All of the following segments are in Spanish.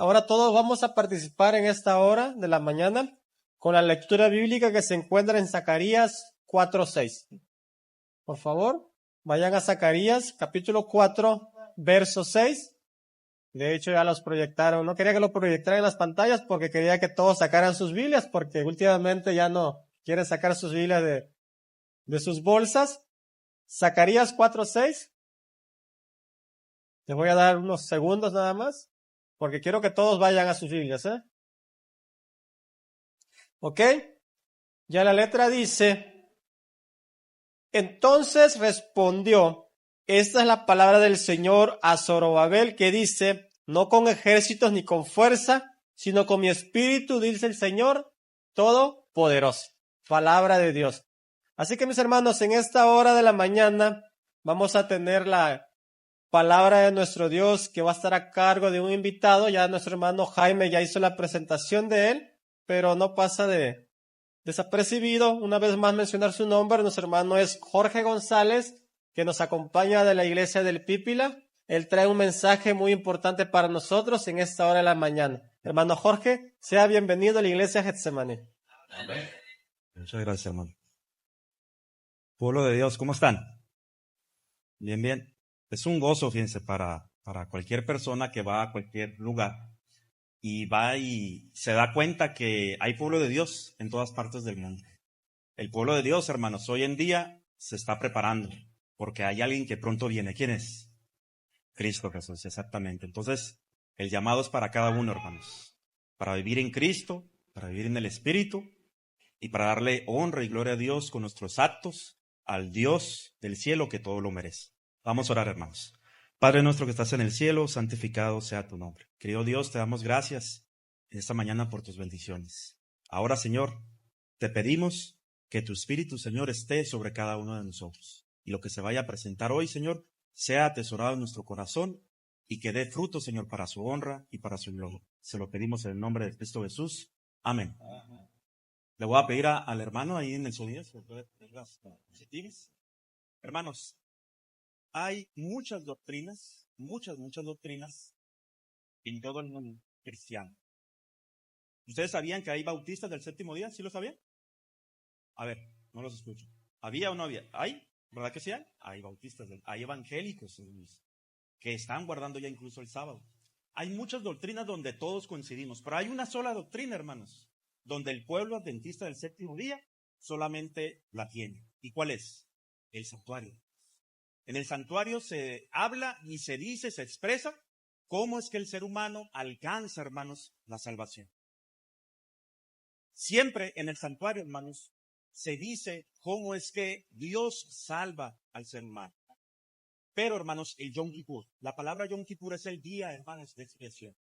Ahora todos vamos a participar en esta hora de la mañana con la lectura bíblica que se encuentra en Zacarías 4:6. Por favor, vayan a Zacarías capítulo 4, verso 6. De hecho, ya los proyectaron. No quería que lo proyectaran en las pantallas porque quería que todos sacaran sus Biblias, porque últimamente ya no quieren sacar sus Biblias de sus bolsas. Zacarías 4:6. Les voy a dar unos segundos nada más, porque quiero que todos vayan a sus Biblias, ¿eh? ¿Ok? Ya la letra dice: entonces respondió, esta es la palabra del Señor a Zorobabel, que dice, no con ejércitos ni con fuerza, sino con mi espíritu, dice el Señor Todopoderoso. Palabra de Dios. Así que mis hermanos, en esta hora de la mañana vamos a tener la palabra de nuestro Dios que va a estar a cargo de un invitado. Ya nuestro hermano Jaime ya hizo la presentación de él, pero no pasa desapercibido. Una vez más mencionar su nombre. Nuestro hermano es Jorge González, que nos acompaña de la iglesia del Pípila. Él trae un mensaje muy importante para nosotros en esta hora de la mañana. Hermano Jorge, sea bienvenido a la iglesia Getsemaní. Amén. Muchas gracias, hermano. Pueblo de Dios, ¿cómo están? Bien, bien. Es un gozo, fíjense, para cualquier persona que va a cualquier lugar y va y se da cuenta que hay pueblo de Dios en todas partes del mundo. El pueblo de Dios, hermanos, hoy en día se está preparando porque hay alguien que pronto viene. ¿Quién es? Cristo Jesús, exactamente. Entonces, el llamado es para cada uno, hermanos, para vivir en Cristo, para vivir en el Espíritu y para darle honra y gloria a Dios con nuestros actos, al Dios del cielo que todo lo merece. Vamos a orar, hermanos. Padre nuestro que estás en el cielo, santificado sea tu nombre. Querido Dios, te damos gracias esta mañana por tus bendiciones. Ahora, Señor, te pedimos que tu Espíritu, Señor, esté sobre cada uno de nosotros. Y lo que se vaya a presentar hoy, Señor, sea atesorado en nuestro corazón y que dé fruto, Señor, para su honra y para su gloria. Se lo pedimos en el nombre de Cristo Jesús. Amén. Le voy a pedir al hermano ahí en el sonido, si puede tener las diapositivas. Hermanos, hay muchas doctrinas en todo el mundo cristiano. ¿Ustedes sabían que hay bautistas del séptimo día? ¿Sí lo sabían? A ver, no los escucho. ¿Había o no había? ¿Hay? ¿Verdad que sí hay? Hay bautistas, hay evangélicos que están guardando ya incluso el sábado. Hay muchas doctrinas donde todos coincidimos, pero hay una sola doctrina, hermanos, donde el pueblo adventista del séptimo día solamente la tiene. ¿Y cuál es? El santuario. En el santuario se habla y se dice, se expresa cómo es que el ser humano alcanza, hermanos, la salvación. Siempre en el santuario, hermanos, se dice cómo es que Dios salva al ser humano. Pero, hermanos, el Yom Kippur, la palabra Yom Kippur es el día, hermanos, de expiación.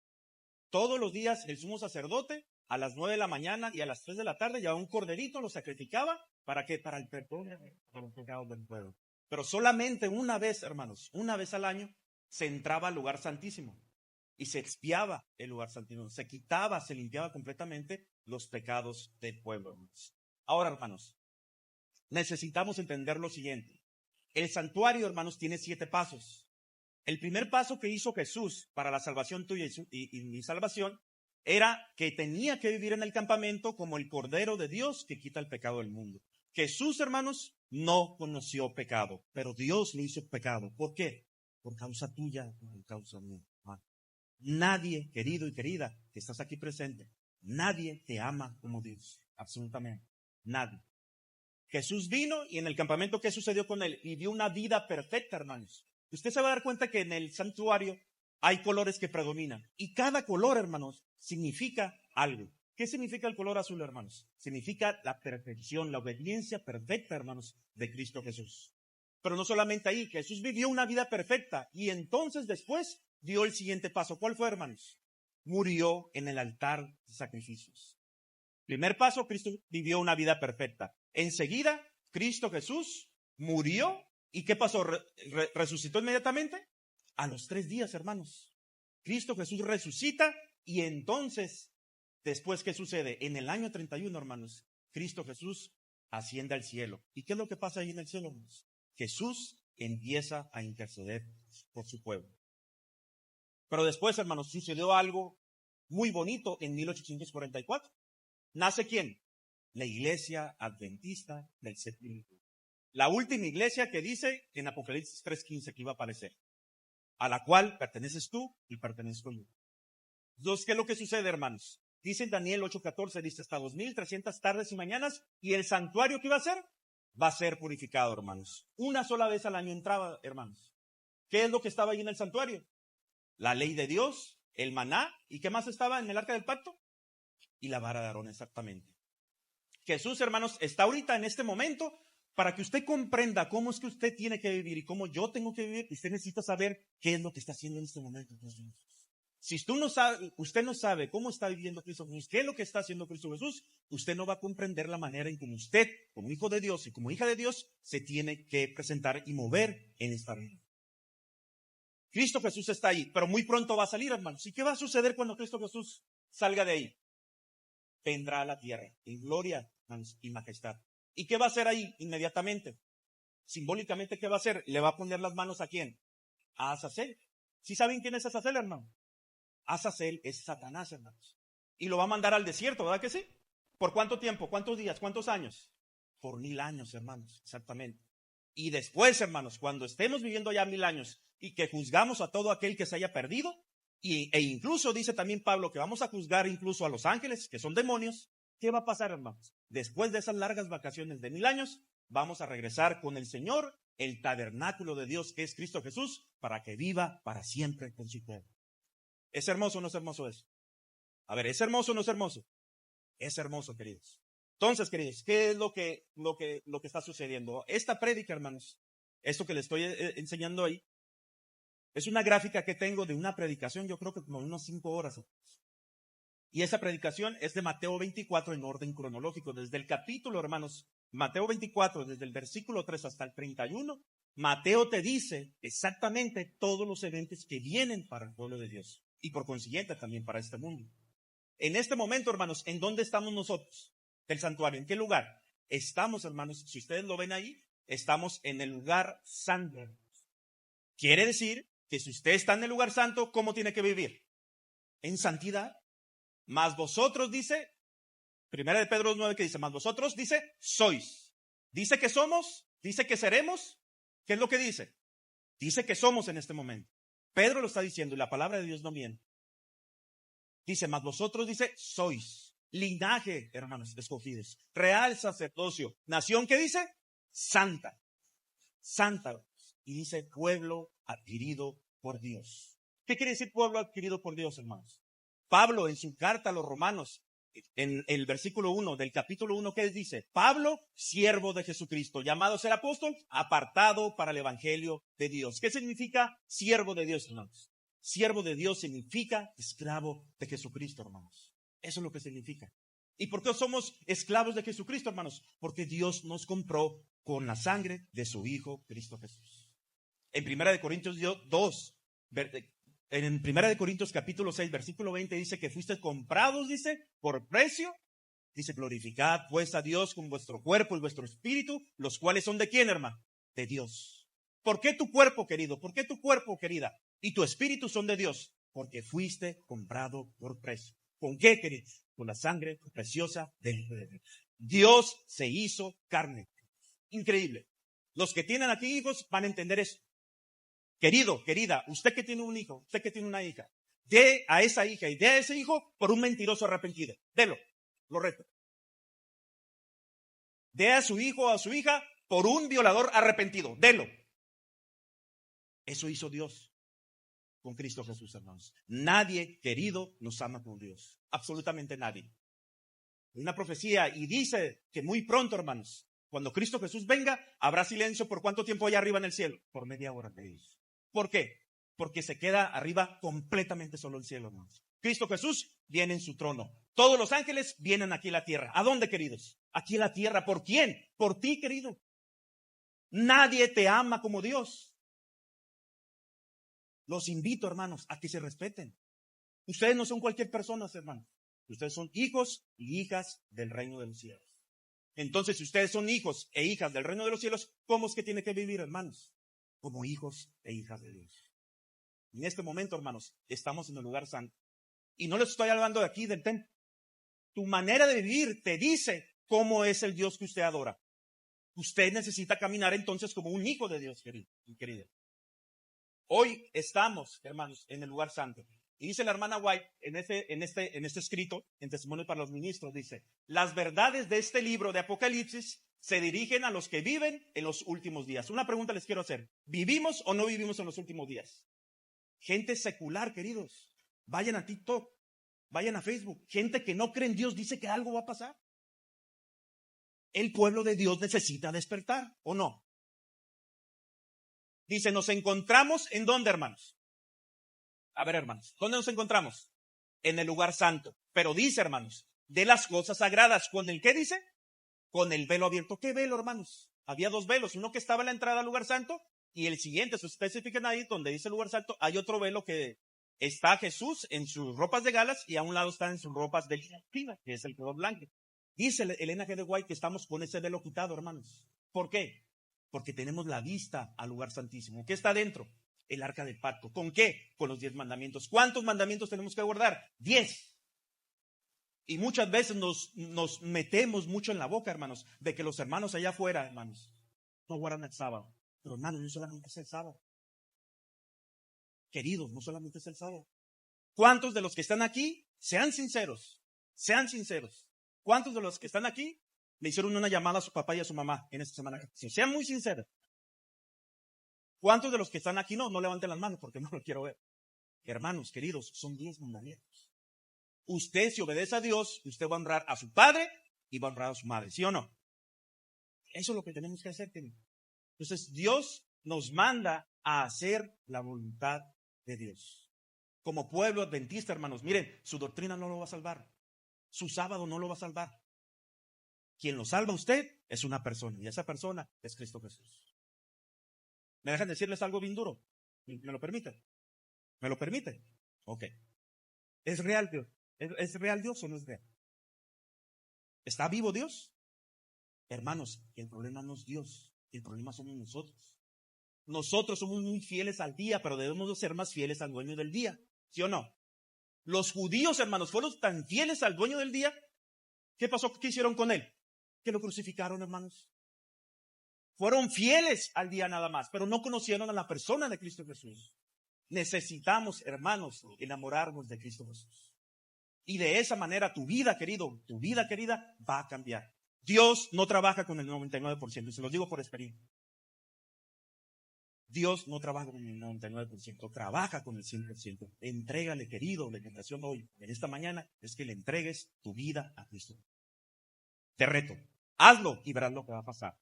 Todos los días el sumo sacerdote a las 9 de la mañana y a las 3 de la tarde llevaba un corderito, lo sacrificaba, ¿para qué? Para el perdón de los pecados del pueblo. Pero solamente una vez, hermanos, una vez al año, se entraba al lugar santísimo y se expiaba el lugar santísimo, se quitaba, se limpiaba completamente los pecados del pueblo, hermanos. Ahora, hermanos, necesitamos entender lo siguiente. El santuario, hermanos, tiene 7 pasos. El primer paso que hizo Jesús para la salvación tuya y mi salvación era que tenía que vivir en el campamento como el Cordero de Dios que quita el pecado del mundo. Jesús, hermanos, no conoció pecado, pero Dios le hizo pecado. ¿Por qué? Por causa tuya, por causa mía. Nadie, querido y querida, que estás aquí presente, nadie te ama como Dios. Absolutamente. Nadie. Jesús vino y en el campamento, ¿qué sucedió con él? Vivió una vida perfecta, hermanos. Usted se va a dar cuenta que en el santuario hay colores que predominan. Y cada color, hermanos, significa algo. ¿Qué significa el color azul, hermanos? Significa la perfección, la obediencia perfecta, hermanos, de Cristo Jesús. Pero no solamente ahí, Jesús vivió una vida perfecta y entonces después dio el siguiente paso. ¿Cuál fue, hermanos? Murió en el altar de sacrificios. Primer paso, Cristo vivió una vida perfecta. Enseguida, Cristo Jesús murió. ¿Y qué pasó? ¿Resucitó inmediatamente? A los 3 días, hermanos. Cristo Jesús resucita y entonces, después, ¿qué sucede? En el año 31, hermanos, Cristo Jesús asciende al cielo. ¿Y qué es lo que pasa ahí en el cielo, hermanos? Jesús empieza a interceder por su pueblo. Pero después, hermanos, sucedió algo muy bonito en 1844. ¿Nace quién? La Iglesia Adventista del Séptimo Día. La última iglesia que dice en Apocalipsis 3:15 que iba a aparecer, a la cual perteneces tú y pertenezco yo. Entonces, ¿qué es lo que sucede, hermanos? Dice en Daniel 8:14, dice hasta 2300 tardes y mañanas, y el santuario que iba a ser, va a ser purificado, hermanos. Una sola vez al año entraba, hermanos. ¿Qué es lo que estaba ahí en el santuario? La ley de Dios, el maná, ¿y qué más estaba en el arca del pacto? Y la vara de Aarón, exactamente. Jesús, hermanos, está ahorita en este momento para que usted comprenda cómo es que usted tiene que vivir y cómo yo tengo que vivir. Usted necesita saber qué es lo que está haciendo en este momento. Si usted no sabe cómo está viviendo Cristo Jesús, qué es lo que está haciendo Cristo Jesús, usted no va a comprender la manera en que usted, como hijo de Dios y como hija de Dios, se tiene que presentar y mover en esta vida. Cristo Jesús está ahí, pero muy pronto va a salir, hermanos. ¿Y qué va a suceder cuando Cristo Jesús salga de ahí? Vendrá a la tierra en gloria y majestad. ¿Y qué va a hacer ahí inmediatamente? Simbólicamente, ¿qué va a hacer? Le va a poner las manos ¿a quién? A Azazel. ¿Sí saben quién es Azazel, hermano? Azazel es Satanás, hermanos. Y lo va a mandar al desierto, ¿verdad que sí? ¿Por cuánto tiempo? ¿Cuántos días? ¿Cuántos años? Por 1000 años, hermanos, exactamente. Y después, hermanos, cuando estemos viviendo ya 1000 años y que juzgamos a todo aquel que se haya perdido, e incluso dice también Pablo que vamos a juzgar incluso a los ángeles, que son demonios, ¿qué va a pasar, hermanos? Después de esas largas vacaciones de 1000 años, vamos a regresar con el Señor, el tabernáculo de Dios que es Cristo Jesús, para que viva para siempre con su pueblo. ¿Es hermoso o no es hermoso eso? A ver, ¿es hermoso o no es hermoso? Es hermoso, queridos. Entonces, queridos, ¿qué es lo que está sucediendo? Esta prédica, hermanos, esto que les estoy enseñando ahí, es una gráfica que tengo de una predicación, yo creo que como unas 5 horas. Y esa predicación es de Mateo 24 en orden cronológico. Desde el capítulo, hermanos, Mateo 24, desde el versículo 3 hasta el 31, Mateo te dice exactamente todos los eventos que vienen para el pueblo de Dios. Y por consiguiente también para este mundo. En este momento, hermanos, ¿en dónde estamos nosotros? Del santuario. ¿En qué lugar? Estamos, hermanos, si ustedes lo ven ahí, estamos en el lugar santo. Quiere decir que si usted está en el lugar santo, ¿cómo tiene que vivir? En santidad. Mas vosotros, dice, primera de Pedro 9, que dice, mas vosotros, dice, sois. Dice que somos, dice que seremos. ¿Qué es lo que dice? Dice que somos en este momento. Pedro lo está diciendo y la palabra de Dios no miente. Dice, mas vosotros, dice, sois. Linaje, hermanos, escogidos. Real sacerdocio. Nación, ¿qué dice? Santa. Santa. Y dice, pueblo adquirido por Dios. ¿Qué quiere decir pueblo adquirido por Dios, hermanos? Pablo, en su carta a los romanos, en el versículo 1 del capítulo 1, ¿qué dice? Pablo, siervo de Jesucristo, llamado a ser apóstol, apartado para el evangelio de Dios. ¿Qué significa siervo de Dios, hermanos? Siervo de Dios significa esclavo de Jesucristo, hermanos. Eso es lo que significa. ¿Y por qué somos esclavos de Jesucristo, hermanos? Porque Dios nos compró con la sangre de su Hijo, Cristo Jesús. En 1 Corintios 2, en 1 Corintios capítulo 6, versículo 20, dice que fuiste comprados, dice, por precio. Dice, glorificad pues a Dios con vuestro cuerpo y vuestro espíritu, los cuales son ¿de quién, hermano? De Dios. ¿Por qué tu cuerpo, querido? ¿Por qué tu cuerpo, querida? Y tu espíritu son de Dios. Porque fuiste comprado por precio. ¿Con qué, querido? Con la sangre preciosa de Dios. Dios se hizo carne. Increíble. Los que tienen aquí hijos van a entender eso. Querido, querida, usted que tiene un hijo, usted que tiene una hija, dé a esa hija y dé a ese hijo por un mentiroso arrepentido. Delo, lo reto. Dé a su hijo o a su hija por un violador arrepentido. Delo. Eso hizo Dios con Cristo Jesús, hermanos. Nadie, querido, nos ama como Dios. Absolutamente nadie. Hay una profecía y dice que muy pronto, hermanos, cuando Cristo Jesús venga, habrá silencio por cuánto tiempo allá arriba en el cielo. Por media hora. ¿Por qué? Porque se queda arriba completamente solo el cielo, hermanos. Cristo Jesús viene en su trono. Todos los ángeles vienen aquí a la tierra. ¿A dónde, queridos? Aquí a la tierra. ¿Por quién? Por ti, querido. Nadie te ama como Dios. Los invito, hermanos, a que se respeten. Ustedes no son cualquier persona, hermanos. Ustedes son hijos y hijas del reino de los cielos. Entonces, si ustedes son hijos e hijas del reino de los cielos, ¿cómo es que tienen que vivir, hermanos? Como hijos e hijas de Dios. En este momento, hermanos, estamos en el lugar santo. Y no les estoy hablando de aquí del templo. Tu manera de vivir te dice cómo es el Dios que usted adora. Usted necesita caminar entonces como un hijo de Dios, querido y querida. Hoy estamos, hermanos, en el lugar santo. Y dice la hermana White en este escrito, en Testimonio para los Ministros, dice, las verdades de este libro de Apocalipsis se dirigen a los que viven en los últimos días. Una pregunta les quiero hacer. ¿Vivimos o no vivimos en los últimos días? Gente secular, queridos. Vayan a TikTok, vayan a Facebook. Gente que no cree en Dios dice que algo va a pasar. El pueblo de Dios necesita despertar, ¿o no? Dice, nos encontramos ¿en dónde, hermanos? A ver, hermanos, ¿dónde nos encontramos? En el lugar santo. Pero dice, hermanos, de las cosas sagradas. ¿Con el qué dice? Con el velo abierto. ¿Qué velo, hermanos? Había dos velos, uno que estaba en la entrada al lugar santo y el siguiente, si ustedes se fijan ahí donde dice lugar santo, hay otro velo que está Jesús en sus ropas de galas y a un lado están en sus ropas de lino, que es el color blanco. Dice Elena G. de White que estamos con ese velo quitado, hermanos. ¿Por qué? Porque tenemos la vista al lugar santísimo. ¿Qué está dentro? El arca del pacto. ¿Con qué? Con los 10 mandamientos. ¿Cuántos mandamientos tenemos que guardar? 10. Y muchas veces nos metemos mucho en la boca, hermanos, de que los hermanos allá afuera, hermanos, no guardan el sábado. Pero hermanos, no solamente es el sábado. Queridos, no solamente es el sábado. ¿Cuántos de los que están aquí, sean sinceros, cuántos de los que están aquí le hicieron una llamada a su papá y a su mamá en esta semana? Si sean muy sinceros. ¿Cuántos de los que están aquí no levanten las manos porque no lo quiero ver? Hermanos, queridos, son 10 mandamientos. Usted, si obedece a Dios, usted va a honrar a su padre y va a honrar a su madre, ¿sí o no? Eso es lo que tenemos que hacer, querido. Entonces, Dios nos manda a hacer la voluntad de Dios. Como pueblo adventista, hermanos, miren, su doctrina no lo va a salvar. Su sábado no lo va a salvar. Quien lo salva a usted es una persona, y esa persona es Cristo Jesús. ¿Me dejan decirles algo bien duro? ¿Me lo permiten? ¿Me lo permiten? Ok. ¿Es real Dios? ¿Es real Dios o no es real? ¿Está vivo Dios? Hermanos, el problema no es Dios, el problema somos nosotros. Nosotros somos muy fieles al día, pero debemos de ser más fieles al dueño del día, ¿sí o no? Los judíos, hermanos, fueron tan fieles al dueño del día. ¿Qué pasó? ¿Qué hicieron con él? Que lo crucificaron, hermanos. Fueron fieles al día nada más, pero no conocieron a la persona de Cristo Jesús. Necesitamos, hermanos, enamorarnos de Cristo Jesús. Y de esa manera tu vida, querido, tu vida, querida, va a cambiar. Dios no trabaja con el 99%, y se los digo por experiencia. Dios no trabaja con el 99%, trabaja con el 100%. Entrégale, querido, la invitación hoy, en esta mañana, es que le entregues tu vida a Cristo. Te reto, hazlo y verás lo que va a pasar.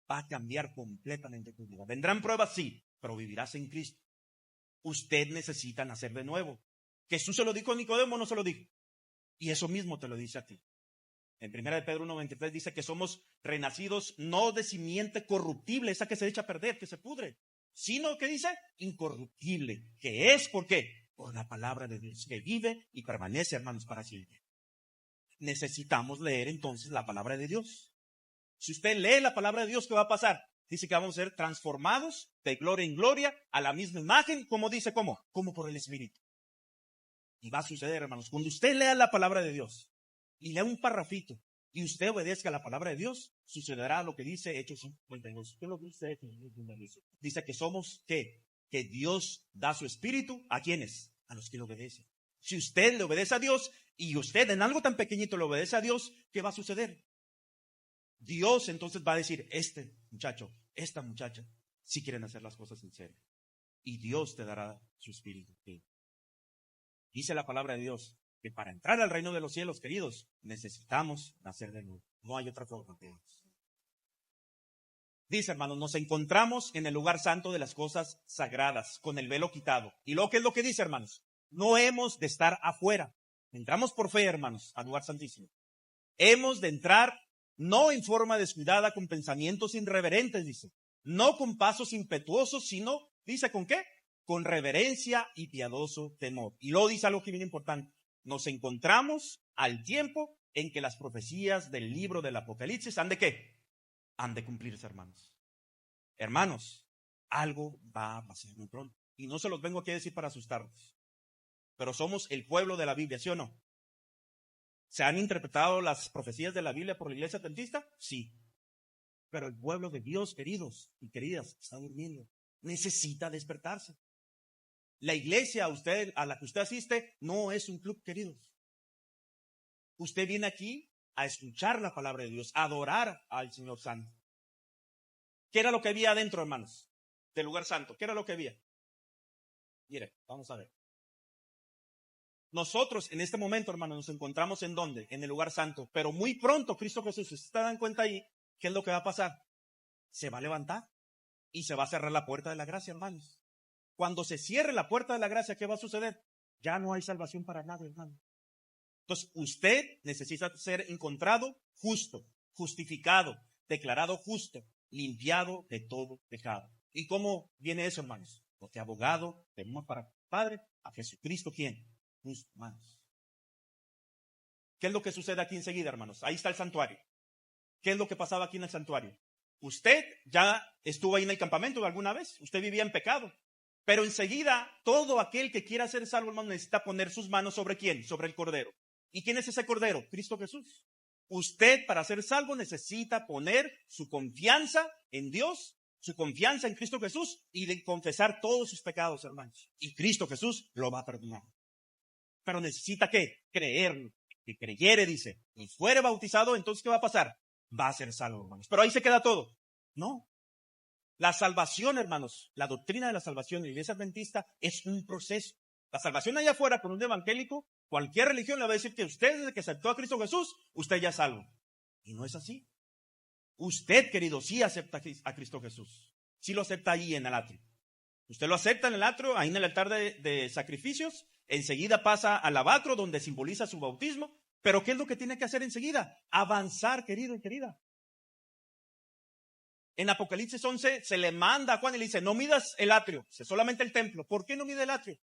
Va a cambiar completamente tu vida. ¿Vendrán pruebas? Sí, pero vivirás en Cristo. Usted necesita nacer de nuevo. Jesús se lo dijo a Nicodemo, no se lo dijo. Y eso mismo te lo dice a ti. En 1 de Pedro 1:23 dice que somos renacidos no de simiente corruptible, esa que se echa a perder, que se pudre, sino que dice incorruptible, que es, ¿por qué? Por la palabra de Dios, que vive y permanece, hermanos, para siempre. Necesitamos leer entonces la palabra de Dios. Si usted lee la palabra de Dios, ¿qué va a pasar? Dice que vamos a ser transformados de gloria en gloria a la misma imagen, ¿cómo dice? ¿Cómo? Como por el Espíritu. Y va a suceder, hermanos, cuando usted lea la palabra de Dios y lea un parrafito y usted obedezca a la palabra de Dios, sucederá lo que dice Hechos 52. ¿Qué es lo que dice Hechos 52? Dice que somos, ¿qué? Que Dios da su Espíritu, ¿a quiénes? A los que le obedecen. Si usted le obedece a Dios y usted en algo tan pequeñito le obedece a Dios, ¿qué va a suceder? Dios entonces va a decir, este muchacho, esta muchacha, si quieren hacer las cosas en serio. Y Dios te dará su Espíritu. Dice la palabra de Dios que para entrar al reino de los cielos, queridos, necesitamos nacer de nuevo. No hay otra forma. Dice, hermanos, nos encontramos en el lugar santo de las cosas sagradas, con el velo quitado. ¿Y lo que es lo que dice, hermanos? No hemos de estar afuera. Entramos por fe, hermanos, al lugar santísimo. Hemos de entrar no en forma descuidada, con pensamientos irreverentes, dice. No con pasos impetuosos, sino, dice, ¿con qué? Con reverencia y piadoso temor. Y luego dice algo que es bien importante. Nos encontramos al tiempo en que las profecías del libro del Apocalipsis han de ¿qué? Han de cumplirse, hermanos. Hermanos, algo va a pasar muy pronto. Y no se los vengo aquí a decir para asustarlos. pero somos el pueblo de la Biblia, ¿sí o no? ¿Se han interpretado las profecías de la Biblia por la iglesia adventista? Sí. Pero el pueblo de Dios, queridos y queridas, está durmiendo. Necesita despertarse. La iglesia a la que usted asiste no es un club, queridos. Usted viene aquí a escuchar la palabra de Dios, a adorar al Señor Santo. ¿Qué era lo que había adentro, hermanos, del lugar santo? ¿Qué era lo que había? Mire, vamos a ver. Nosotros en este momento, hermanos, nos encontramos ¿en dónde? En el lugar santo. Pero muy pronto Cristo Jesús, si se dan cuenta ahí, ¿qué es lo que va a pasar? Se va a levantar y se va a cerrar la puerta de la gracia, hermanos. Cuando se cierre la puerta de la gracia, ¿qué va a suceder? Ya no hay salvación para nadie, hermano. Entonces, usted necesita ser encontrado justo, justificado, declarado justo, limpiado de todo pecado. ¿Y cómo viene eso, hermanos? Porque abogado tenemos para Padre a Jesucristo, ¿quién? Justo, hermanos. ¿Qué es lo que sucede aquí enseguida, hermanos? Ahí está el santuario. ¿Qué es lo que pasaba aquí en el santuario? Usted ya estuvo ahí en el campamento alguna vez. Usted vivía en pecado. Pero enseguida, todo aquel que quiera ser salvo, hermano, necesita poner sus manos ¿sobre quién? Sobre el Cordero. ¿Y quién es ese Cordero? Cristo Jesús. Usted, para ser salvo, necesita poner su confianza en Dios, su confianza en Cristo Jesús y de confesar todos sus pecados, hermanos. Y Cristo Jesús lo va a perdonar. Pero necesita ¿qué? Creerlo. Que creyere, dice, y fuere bautizado, entonces ¿qué va a pasar? Va a ser salvo, hermanos. Pero ahí se queda todo. No. La salvación, hermanos, la doctrina de la salvación de la iglesia adventista es un proceso. La salvación allá afuera con un evangélico, cualquier religión le va a decir que usted desde que aceptó a Cristo Jesús, usted ya es salvo. Y no es así. Usted, querido, sí acepta a Cristo Jesús. Sí lo acepta ahí en el atrio. Usted lo acepta en el atrio, ahí en el altar de sacrificios. Enseguida pasa al lavacro donde simboliza su bautismo. Pero ¿qué es lo que tiene que hacer enseguida? Avanzar, querido y querida. En Apocalipsis 11 se le manda a Juan y le dice, no midas el atrio, solamente el templo. ¿Por qué no mide el atrio?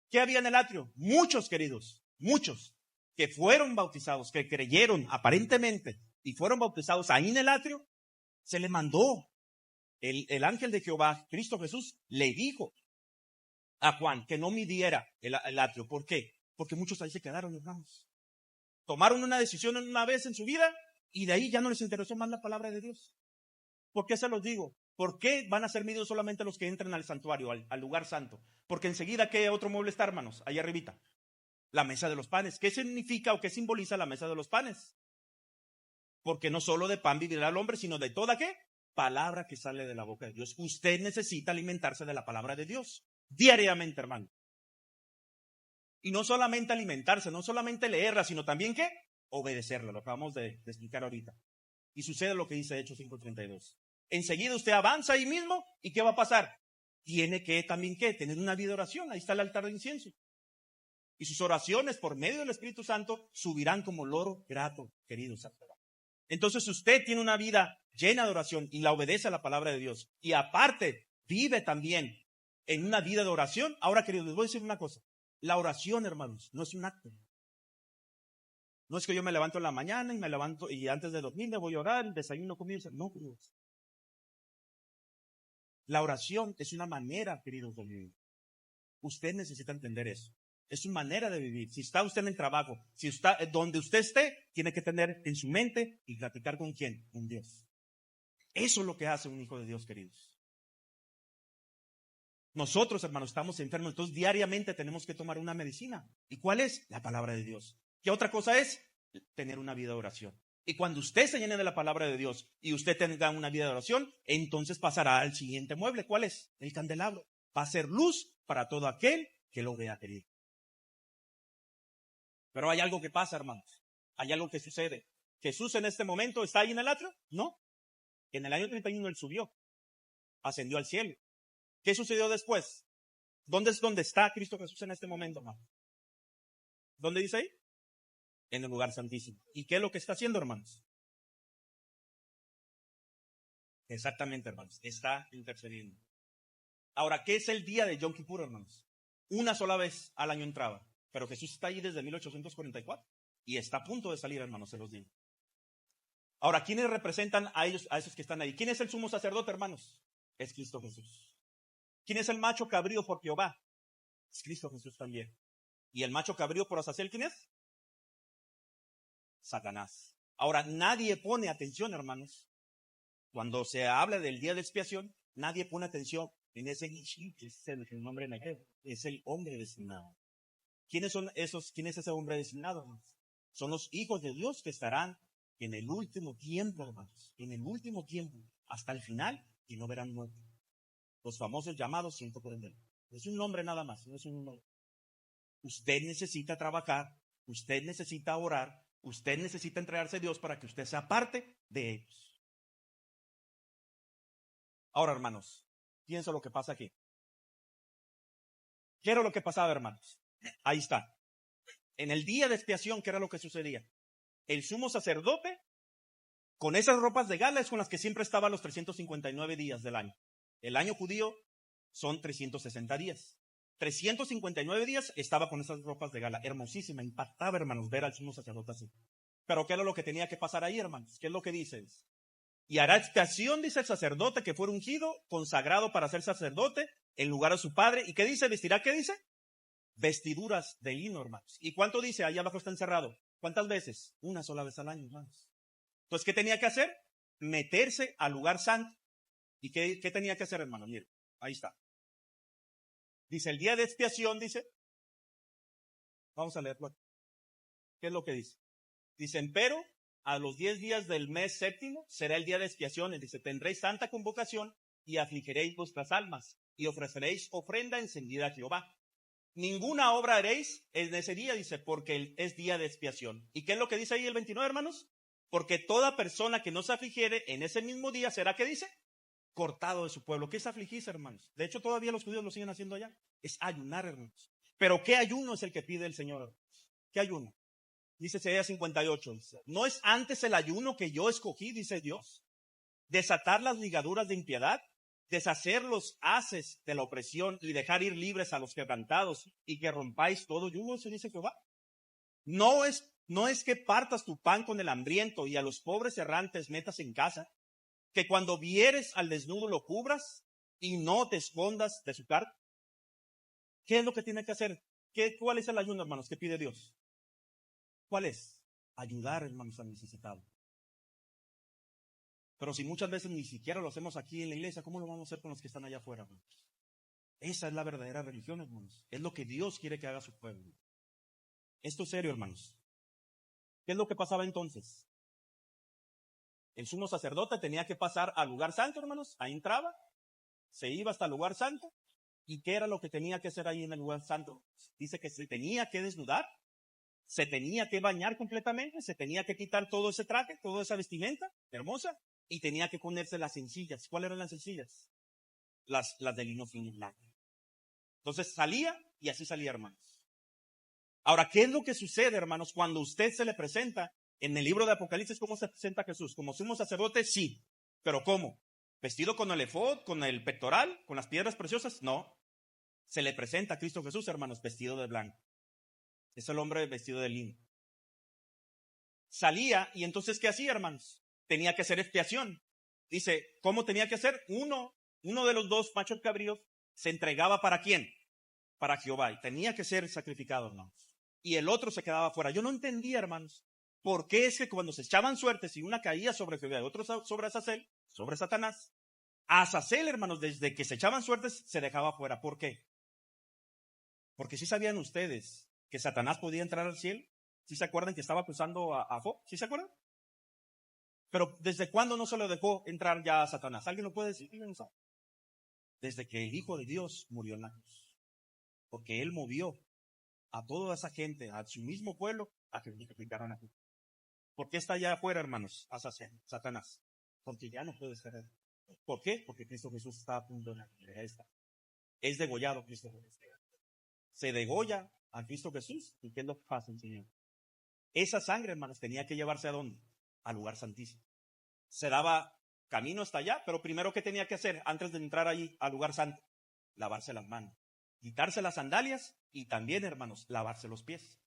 ¿Qué había en el atrio? Muchos, queridos, muchos que fueron bautizados, que creyeron aparentemente y fueron bautizados ahí en el atrio, se le mandó. El ángel de Jehová, Cristo Jesús, le dijo a Juan que no midiera el atrio. ¿Por qué? Porque muchos ahí se quedaron, hermanos. Tomaron una decisión una vez en su vida y de ahí ya no les interesó más la palabra de Dios. ¿Por qué se los digo? ¿Por qué van a ser medidos solamente los que entran al santuario, al lugar santo? Porque enseguida, ¿qué otro mueble está, hermanos? Ahí arribita. La mesa de los panes. ¿Qué significa o qué simboliza la mesa de los panes? Porque no solo de pan vivirá el hombre, sino de toda ¿qué? Palabra que sale de la boca de Dios. Usted necesita alimentarse de la palabra de Dios. Diariamente, hermano. Y no solamente alimentarse, no solamente leerla, sino también ¿qué? Obedecerla. Lo acabamos de explicar ahorita. Y sucede lo que dice Hechos 5:32. Enseguida usted avanza ahí mismo y ¿qué va a pasar? Tiene que también ¿qué? Tener una vida de oración. Ahí está el altar de incienso. Y sus oraciones por medio del Espíritu Santo subirán como loro grato, queridos. Entonces usted tiene una vida llena de oración y la obedece a la palabra de Dios. Y aparte vive también en una vida de oración. Ahora, queridos, les voy a decir una cosa. La oración, hermanos, no es un acto. No es que yo me levanto en la mañana y me levanto y antes de dormir me voy a orar, el desayuno comienza. No, queridos. La oración es una manera, queridos, de vivir. Usted necesita entender eso. Es una manera de vivir. Si está usted en el trabajo, si está donde usted esté, tiene que tener en su mente y platicar con quién, con Dios. Eso es lo que hace un hijo de Dios, queridos. Nosotros, hermanos, estamos enfermos, entonces diariamente tenemos que tomar una medicina. ¿Y cuál es? La palabra de Dios. ¿Qué otra cosa es? Tener una vida de oración. Y cuando usted se llene de la palabra de Dios y usted tenga una vida de oración, entonces pasará al siguiente mueble. ¿Cuál es? El candelabro. Va a ser luz para todo aquel que lo vea, querido. Pero hay algo que pasa, hermanos. Hay algo que sucede. ¿Jesús en este momento está ahí en el atrio? No. En el año 31 él subió. Ascendió al cielo. ¿Qué sucedió después? ¿Dónde está Cristo Jesús en este momento, hermano? ¿Dónde dice ahí? En el lugar santísimo. ¿Y qué es lo que está haciendo, hermanos? Exactamente, hermanos. Está intercediendo. Ahora, ¿qué es el día de Yom Kippur, hermanos? Una sola vez al año entraba. Pero Jesús está ahí desde 1844. Y está a punto de salir, hermanos, se los digo. Ahora, ¿quiénes representan a ellos, a esos que están ahí? ¿Quién es el sumo sacerdote, hermanos? Es Cristo Jesús. ¿Quién es el macho cabrío por Jehová? Es Cristo Jesús también. Y el macho cabrío por Azazel, ¿quién es? Satanás. Ahora, nadie pone atención, hermanos. Cuando se habla del día de expiación, nadie pone atención en ese es el nombre en hebreo, es el hombre designado. ¿Quiénes son esos? ¿Quién es ese hombre designado, hermanos? Son los hijos de Dios que estarán en el último tiempo, hermanos, en el último tiempo, hasta el final, y no verán muerte. Los famosos llamados 140. Es un nombre nada más, no es un nombre. Usted necesita trabajar, usted necesita orar, usted necesita entregarse a Dios para que usted sea parte de ellos. Ahora, hermanos, piensa lo que pasa aquí. ¿Qué era lo que pasaba, hermanos? Ahí está. En el día de expiación, ¿qué era lo que sucedía? El sumo sacerdote, con esas ropas de gala, es con las que siempre estaba los 359 días del año. El año judío son 360 días. 359 días estaba con esas ropas de gala. Hermosísima, impactaba, hermanos, ver al sumo sacerdote así. Pero ¿qué era lo que tenía que pasar ahí, hermanos? ¿Qué es lo que dice? Y hará expiación, dice el sacerdote, que fuera ungido, consagrado para ser sacerdote, en lugar de su padre. ¿Y qué dice? ¿Vestirá qué dice? Vestiduras de lino, hermanos. ¿Y cuánto dice? Allá abajo está encerrado. ¿Cuántas veces? Una sola vez al año, hermanos. Entonces, ¿qué tenía que hacer? Meterse al lugar santo. ¿Y qué tenía que hacer, hermano? Mire, ahí está. Dice, el día de expiación, dice. Vamos a leerlo aquí. ¿Qué es lo que dice? Dice, pero a los 10 días del mes séptimo será el día de expiación. Dice, tendréis santa convocación y afligiréis vuestras almas y ofreceréis ofrenda encendida a Jehová. Ninguna obra haréis en ese día, dice, porque es día de expiación. ¿Y qué es lo que dice ahí el 29, hermanos? Porque toda persona que no se afligiere en ese mismo día será, ¿qué dice? Cortado de su pueblo. ¿Qué es afligirse, hermanos? De hecho, todavía los judíos lo siguen haciendo allá. Es ayunar, hermanos. Pero ¿qué ayuno es el que pide el Señor? ¿Qué ayuno? Dice Isaías 58. No es antes el ayuno que yo escogí, dice Dios. Desatar las ligaduras de impiedad, deshacer los haces de la opresión y dejar ir libres a los quebrantados y que rompáis todo yugo, se dice Jehová. No es que partas tu pan con el hambriento y a los pobres errantes metas en casa, que cuando vieres al desnudo lo cubras y no te escondas de su carta. ¿Qué es lo que tiene que hacer? ¿Cuál es el ayuno, hermanos, que pide Dios? ¿Cuál es? Ayudar, hermanos, al necesitado. Pero si muchas veces ni siquiera lo hacemos aquí en la iglesia, ¿cómo lo vamos a hacer con los que están allá afuera, hermanos? Esa es la verdadera religión, hermanos. Es lo que Dios quiere que haga su pueblo. Esto es serio, hermanos. ¿Qué es lo que pasaba entonces? El sumo sacerdote tenía que pasar al lugar santo, hermanos. Ahí entraba, se iba hasta el lugar santo. ¿Y qué era lo que tenía que hacer ahí en el lugar santo? Dice que se tenía que desnudar, se tenía que bañar completamente, se tenía que quitar todo ese traje, toda esa vestimenta hermosa, y tenía que ponerse las sencillas. ¿Cuáles eran las sencillas? Las de lino fino y blanco. Entonces salía y así salía, hermanos. Ahora, ¿qué es lo que sucede, hermanos, cuando usted se le presenta en el libro de Apocalipsis? ¿Cómo se presenta Jesús? ¿Como sumo sacerdote? Sí. ¿Pero cómo? ¿Vestido con el efod, con el pectoral, con las piedras preciosas? No. Se le presenta a Cristo Jesús, hermanos, vestido de blanco. Es el hombre vestido de lino. Salía, y entonces, ¿qué hacía, hermanos? Tenía que hacer expiación. Dice, ¿cómo tenía que hacer? Uno de los dos machos cabríos se entregaba ¿para quién? Para Jehová. Y tenía que ser sacrificado, hermanos. Y el otro se quedaba fuera. Yo no entendía, hermanos, por qué es que cuando se echaban suertes y una caía sobre Jehová y otro sobre Azazel, sobre Satanás, a Azazel, hermanos, desde que se echaban suertes, se dejaba fuera. ¿Por qué? Porque sí sabían ustedes que Satanás podía entrar al cielo. ¿Sí se acuerdan que estaba acusando a Job? ¿Sí se acuerdan? Pero ¿desde cuándo no se lo dejó entrar ya a Satanás? ¿Alguien lo puede decir? Desde que el Hijo de Dios murió en la cruz. Porque Él movió a toda esa gente, a su mismo pueblo, a que aplicaran aquí. ¿Por qué está allá afuera, hermanos? A Satanás. Porque ya no puede ser él. ¿Por qué? Porque Cristo Jesús está a punto de la esta. Es degollado Cristo Jesús. Se degolla a Cristo Jesús. ¿Y qué es lo que pasa, Señor? Esa sangre, hermanos, tenía que llevarse ¿a dónde? Al lugar santísimo. Se daba camino hasta allá, pero primero, ¿qué tenía que hacer antes de entrar ahí al lugar santo? Lavarse las manos, quitarse las sandalias y también, hermanos, lavarse los pies.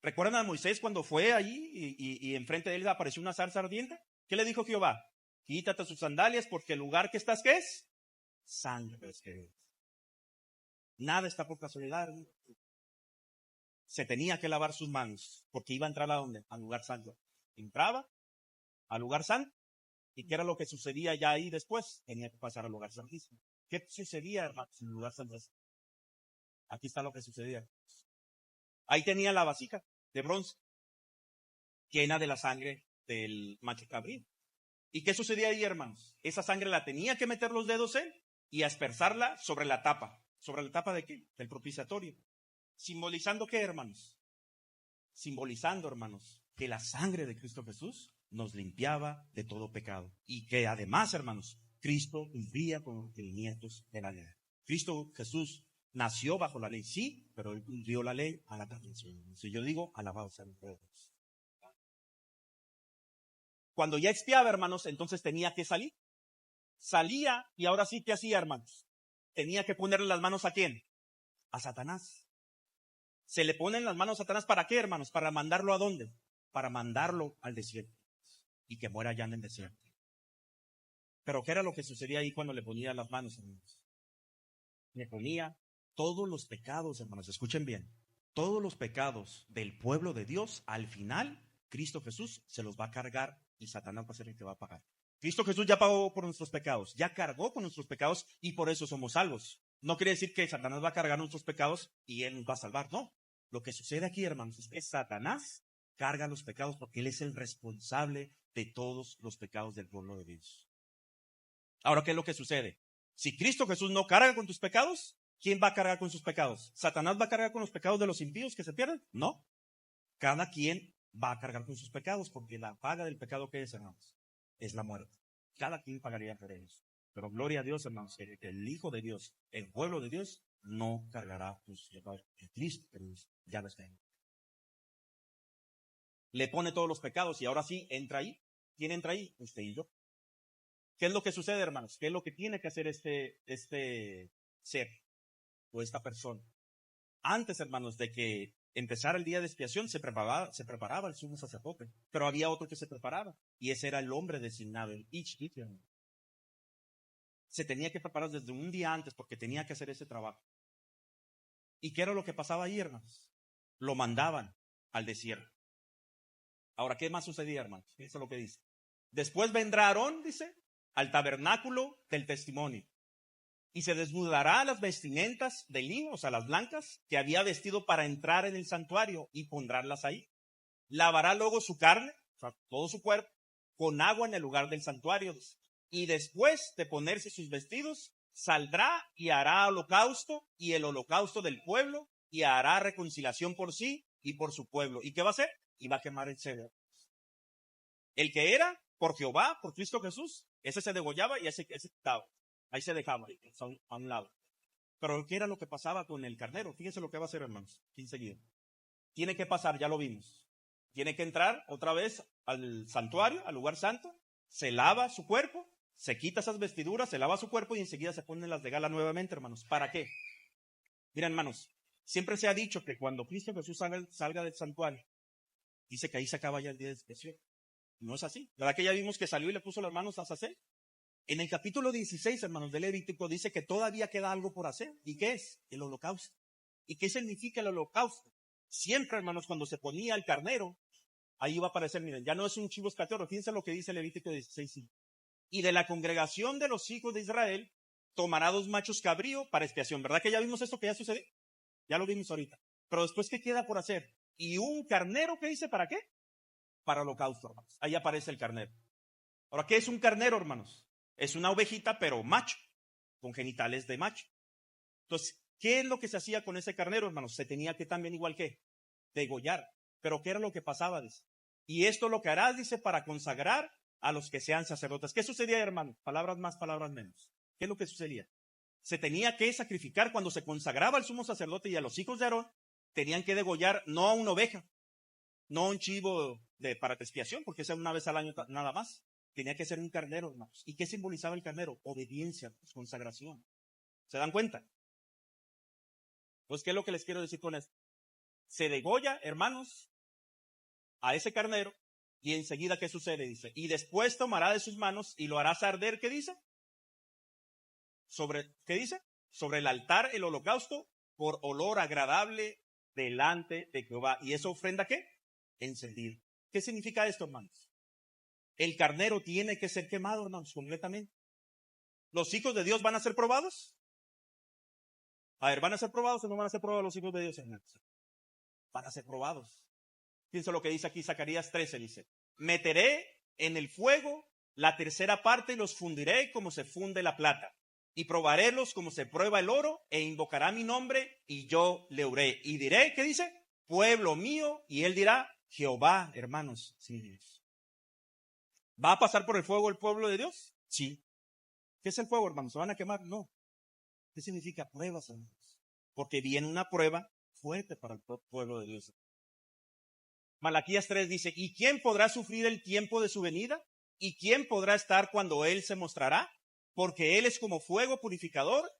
¿Recuerdan a Moisés cuando fue allí y enfrente de él apareció una zarza ardiente? ¿Qué le dijo Jehová? Quítate sus sandalias porque el lugar que estás, ¿qué es? Sangre. Nada está por casualidad. se tenía que lavar sus manos, porque iba a entrar ¿a dónde? Al lugar santo. Entraba al lugar santo, ¿y qué era lo que sucedía ya ahí después? Tenía que pasar al lugar santísimo. ¿Qué sucedía, hermanos, en el lugar santísimo? Aquí está lo que sucedía. Ahí tenía la vasija de bronce, llena de la sangre del macho cabrío. ¿Y qué sucedía ahí, hermanos? Esa sangre la tenía que meter los dedos él y aspersarla sobre la tapa. ¿Sobre la tapa de qué? Del propiciatorio. ¿Simbolizando qué, hermanos? Simbolizando, hermanos, que la sangre de Cristo Jesús nos limpiaba de todo pecado. Y que además, hermanos, Cristo cumplía con los requerimientos de la ley. Cristo Jesús nació bajo la ley, sí, pero él cumplió la ley a la perfección. Si yo digo, alabado sea el Dios. Cuando ya expiaba, hermanos, entonces tenía que salir. Salía y ahora sí, ¿qué hacía, hermanos? Tenía que ponerle las manos ¿a quién? A Satanás. Se le ponen las manos a Satanás ¿para qué, hermanos? Para mandarlo ¿a dónde? Para mandarlo al desierto y que muera allá en el desierto. Pero ¿qué era lo que sucedía ahí cuando le ponía las manos, hermanos? Le ponía todos los pecados, hermanos, escuchen bien, todos los pecados del pueblo de Dios, al final, Cristo Jesús se los va a cargar y Satanás va a ser el que va a pagar. Cristo Jesús ya pagó por nuestros pecados, ya cargó con nuestros pecados y por eso somos salvos. No quiere decir que Satanás va a cargar nuestros pecados y él nos va a salvar, no. Lo que sucede aquí, hermanos, es que Satanás carga los pecados porque él es el responsable de todos los pecados del pueblo de Dios. Ahora, ¿qué es lo que sucede? Si Cristo Jesús no carga con tus pecados, ¿quién va a cargar con sus pecados? ¿Satanás va a cargar con los pecados de los impíos que se pierden? No. Cada quien va a cargar con sus pecados porque la paga del pecado que es, hermanos, es la muerte. Cada quien pagaría por ellos. Pero gloria a Dios, hermanos, que el Hijo de Dios, el pueblo de Dios, no cargará tus pecados. Cristo ya lo está. Le pone todos los pecados y ahora sí entra ahí. ¿Quién entra ahí? Usted y yo. ¿Qué es lo que sucede, hermanos? ¿Qué es lo que tiene que hacer este ser o esta persona? Antes, hermanos, de que empezara el día de expiación, se preparaba el sumo sacerdote. Pero había otro que se preparaba, y ese era el hombre designado, el Ishbit. Se tenía que preparar desde un día antes porque tenía que hacer ese trabajo. ¿Y qué era lo que pasaba ahí, hermanos? Lo mandaban al desierto. Ahora, ¿qué más sucedía, hermanos? Eso es lo que dice. Después vendrá Aarón, dice, al tabernáculo del testimonio, y se desnudará las vestimentas de lino, o sea, las blancas, que había vestido para entrar en el santuario, y pondrás ahí. Lavará luego su carne, o sea, todo su cuerpo, con agua en el lugar del santuario, y después de ponerse sus vestidos, saldrá y hará holocausto, y el holocausto del pueblo, y hará reconciliación por sí y por su pueblo. ¿Y qué va a hacer? Y va a quemar el cedro. El que era por Jehová, por Cristo Jesús, ese se degollaba y ese quitaba. Ahí se dejaba, a un lado. Pero ¿qué era lo que pasaba con el carnero? Fíjense lo que va a hacer, hermanos, enseguida. Tiene que pasar, ya lo vimos. Tiene que entrar otra vez al santuario, al lugar santo, se lava su cuerpo, se quita esas vestiduras, se lava su cuerpo y enseguida se ponen las de gala nuevamente, hermanos. ¿Para qué? Miren, hermanos, siempre se ha dicho que cuando Cristo Jesús salga del santuario, dice que ahí se acaba ya el día de expiación. No es así. ¿Verdad que ya vimos que salió y le puso las manos a Sacé? En el capítulo 16, hermanos, de Levítico, dice que todavía queda algo por hacer. ¿Y qué es? El holocausto. ¿Y qué significa el holocausto? Siempre, hermanos, cuando se ponía el carnero, ahí va a aparecer, miren, ya no es un chivo expiatorio. Fíjense lo que dice Levítico 16. Y de la congregación de los hijos de Israel, tomará 2 machos cabrío para expiación. ¿Verdad que ya vimos esto que ya sucedió? Ya lo vimos ahorita. Pero después, ¿qué queda por hacer? Y un carnero, ¿qué dice? ¿Para qué? Para holocausto, hermanos. Ahí aparece el carnero. Ahora, ¿qué es un carnero, hermanos? Es una ovejita, pero macho, con genitales de macho. Entonces, ¿qué es lo que se hacía con ese carnero, hermanos? Se tenía que también, igual que, degollar. Pero ¿qué era lo que pasaba? Dice. Y esto lo que harás, dice, para consagrar a los que sean sacerdotes. ¿Qué sucedía, hermanos? Palabras más, palabras menos. ¿Qué es lo que sucedía? Se tenía que sacrificar cuando se consagraba al sumo sacerdote y a los hijos de Aarón, tenían que degollar no a una oveja, no a un chivo para expiación, porque esa una vez al año nada más. Tenía que ser un carnero, hermanos. ¿Y qué simbolizaba el carnero? Obediencia, consagración. ¿Se dan cuenta? Pues, ¿qué es lo que les quiero decir con esto? Se degolla, hermanos, a ese carnero, y enseguida, ¿qué sucede? Dice, y después tomará de sus manos y lo harás arder, ¿qué dice? ¿Qué dice? Sobre el altar el holocausto por olor agradable delante de Jehová. ¿Y esa ofrenda qué? Encendida. ¿Qué significa esto, hermanos? El carnero tiene que ser quemado, hermanos, completamente. ¿Los hijos de Dios van a ser probados? A ver, ¿van a ser probados o no van a ser probados los hijos de Dios, hermanos? Van a ser probados. Pienso lo que dice aquí Zacarías 13, dice: meteré en el fuego la tercera parte y los fundiré como se funde la plata. Y probarélos como se prueba el oro, e invocará mi nombre y yo le oré. Y diré, ¿qué dice? Pueblo mío, y él dirá, Jehová, hermanos, sí, Dios. ¿Va a pasar por el fuego el pueblo de Dios? Sí. ¿Qué es el fuego, hermanos? ¿Se van a quemar? No. ¿Qué significa pruebas, hermanos? Porque viene una prueba fuerte para el pueblo de Dios. Malaquías 3 dice: ¿y quién podrá sufrir el tiempo de su venida? ¿Y quién podrá estar cuando él se mostrará? Porque él es como fuego purificador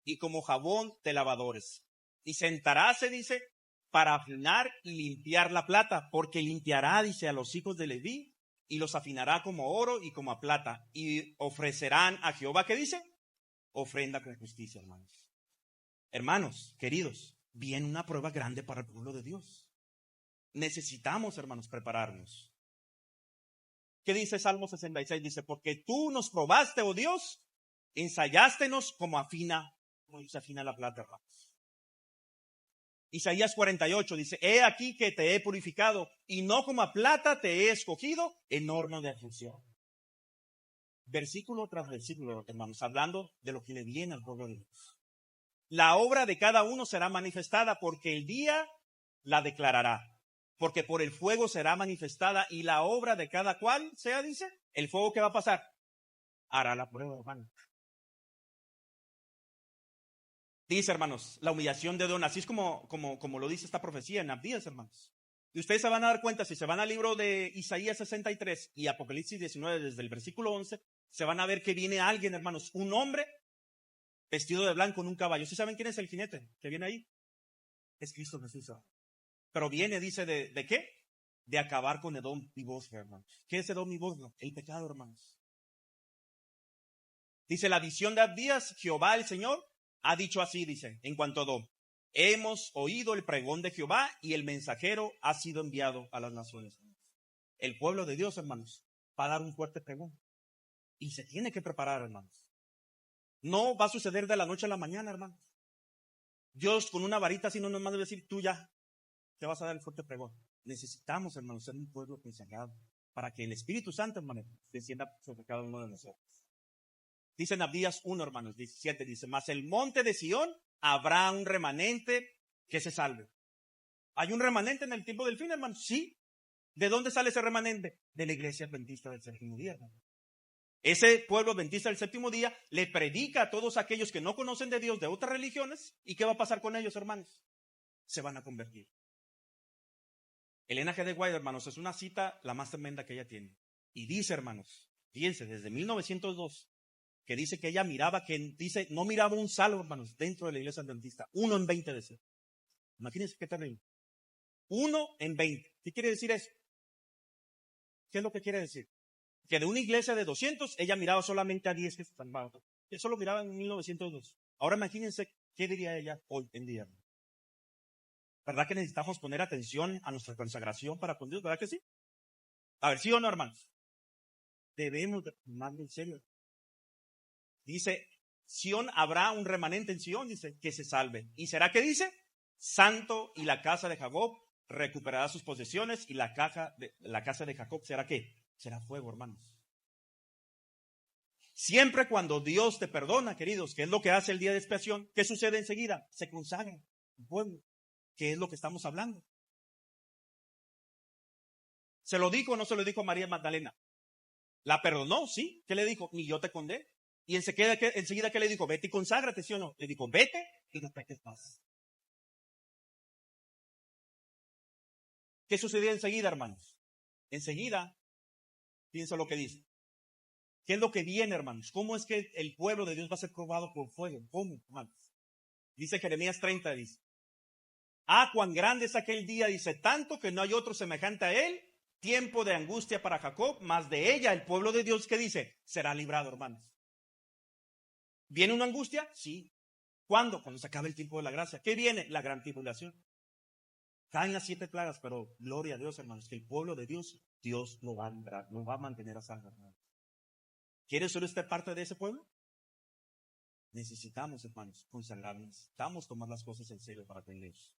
y como jabón de lavadores. Y sentaráse, dice, para afinar y limpiar la plata, porque limpiará, dice, a los hijos de Leví y los afinará como oro y como a plata. Y ofrecerán a Jehová, ¿qué dice? Ofrenda con justicia, hermanos. Hermanos, queridos, viene una prueba grande para el pueblo de Dios. Necesitamos, hermanos, prepararnos. ¿Qué dice Salmo 66? Dice: porque tú nos probaste, oh Dios, ensayástenos como se afina la plata, hermanos. Isaías 48 dice: he aquí que te he purificado, y no como a plata te he escogido en horno de aflicción. Versículo tras versículo, hermanos, hablando de lo que le viene al pueblo de Dios. La obra de cada uno será manifestada, porque el día la declarará. Porque por el fuego será manifestada, y la obra de cada cual sea, dice, el fuego que va a pasar, hará la prueba, hermano. Dice, hermanos, la humillación de Don, así es como lo dice esta profecía en Abdías, hermanos. Y ustedes se van a dar cuenta, si se van al libro de Isaías 63 y Apocalipsis 19, desde el versículo 11, se van a ver que viene alguien, hermanos, un hombre vestido de blanco en un caballo. ¿Sí saben quién es el jinete que viene ahí? Es Cristo Jesús. Pero viene, dice, ¿de qué? De acabar con Edom y Bosra, hermanos. ¿Qué es Edom y Bosra? El pecado, hermanos. Dice la visión de Abdías: Jehová el Señor ha dicho así, dice, en cuanto a Edom: hemos oído el pregón de Jehová, y el mensajero ha sido enviado a las naciones. El pueblo de Dios, hermanos, va a dar un fuerte pregón. Y se tiene que preparar, hermanos. No va a suceder de la noche a la mañana, hermanos. Dios con una varita así no nos manda a decir: tú ya te vas a dar el fuerte pregón. Necesitamos, hermanos, ser un pueblo consagrado para que el Espíritu Santo, hermanos, descienda sobre cada uno de nosotros. Dice en Abdías 1, hermanos, 17, dice: mas el monte de Sión habrá un remanente que se salve. ¿Hay un remanente en el tiempo del fin, hermanos? Sí. ¿De dónde sale ese remanente? De la iglesia adventista del séptimo día, hermanos. Ese pueblo adventista del séptimo día le predica a todos aquellos que no conocen de Dios, de otras religiones. ¿Y qué va a pasar con ellos, hermanos? Se van a convertir. Elena G. de White, hermanos, es una cita la más tremenda que ella tiene. Y dice, hermanos, fíjense, desde 1902, que dice que ella miraba, dice, no miraba un salvo, hermanos, dentro de la iglesia adventista. 1 en 20 de ser. Imagínense qué terrible. 1 en 20. ¿Qué quiere decir eso? ¿Qué es lo que quiere decir? Que de una iglesia de 200, ella miraba solamente a 10 que se salvaban. Eso lo miraba en 1902. Ahora imagínense qué diría ella hoy en día. ¿Verdad que necesitamos poner atención a nuestra consagración para con Dios? ¿Verdad que sí? A ver, ¿sí o no, hermanos? Debemos de tomarlo en serio. Dice, Sión, habrá un remanente en Sión, dice, que se salve. ¿Y será que dice? Santo, y la casa de Jacob recuperará sus posesiones, y la casa de Jacob será ¿qué? Será fuego, hermanos. Siempre cuando Dios te perdona, queridos, ¿qué es lo que hace el día de expiación? ¿Qué sucede enseguida? Se consagra el pueblo. ¿Qué es lo que estamos hablando? ¿Se lo dijo o no se lo dijo a María Magdalena? ¿La perdonó? Sí. ¿Qué le dijo? Ni yo te condené. Y enseguida, ¿qué le dijo? Vete y conságrate, ¿sí o no? Le dijo, vete y no peques más. ¿Qué sucedió enseguida, hermanos? Enseguida, piensa lo que dice. ¿Qué es lo que viene, hermanos? ¿Cómo es que el pueblo de Dios va a ser probado por fuego? ¿Cómo, hermanos? Dice Jeremías 30, dice: ah, cuán grande es aquel día, dice, tanto que no hay otro semejante a él, tiempo de angustia para Jacob, mas de ella el pueblo de Dios, ¿qué dice? Será librado, hermanos. ¿Viene una angustia? Sí. ¿Cuándo? Cuando se acabe el tiempo de la gracia. ¿Qué viene? La gran tribulación. Caen las 7 plagas, pero gloria a Dios, hermanos, que el pueblo de Dios, Dios lo va a librar, lo va a mantener a salvo, hermanos. ¿Quiere ser usted parte de ese pueblo? Necesitamos, hermanos, consagrarnos. Necesitamos tomar las cosas en serio para tenerlos.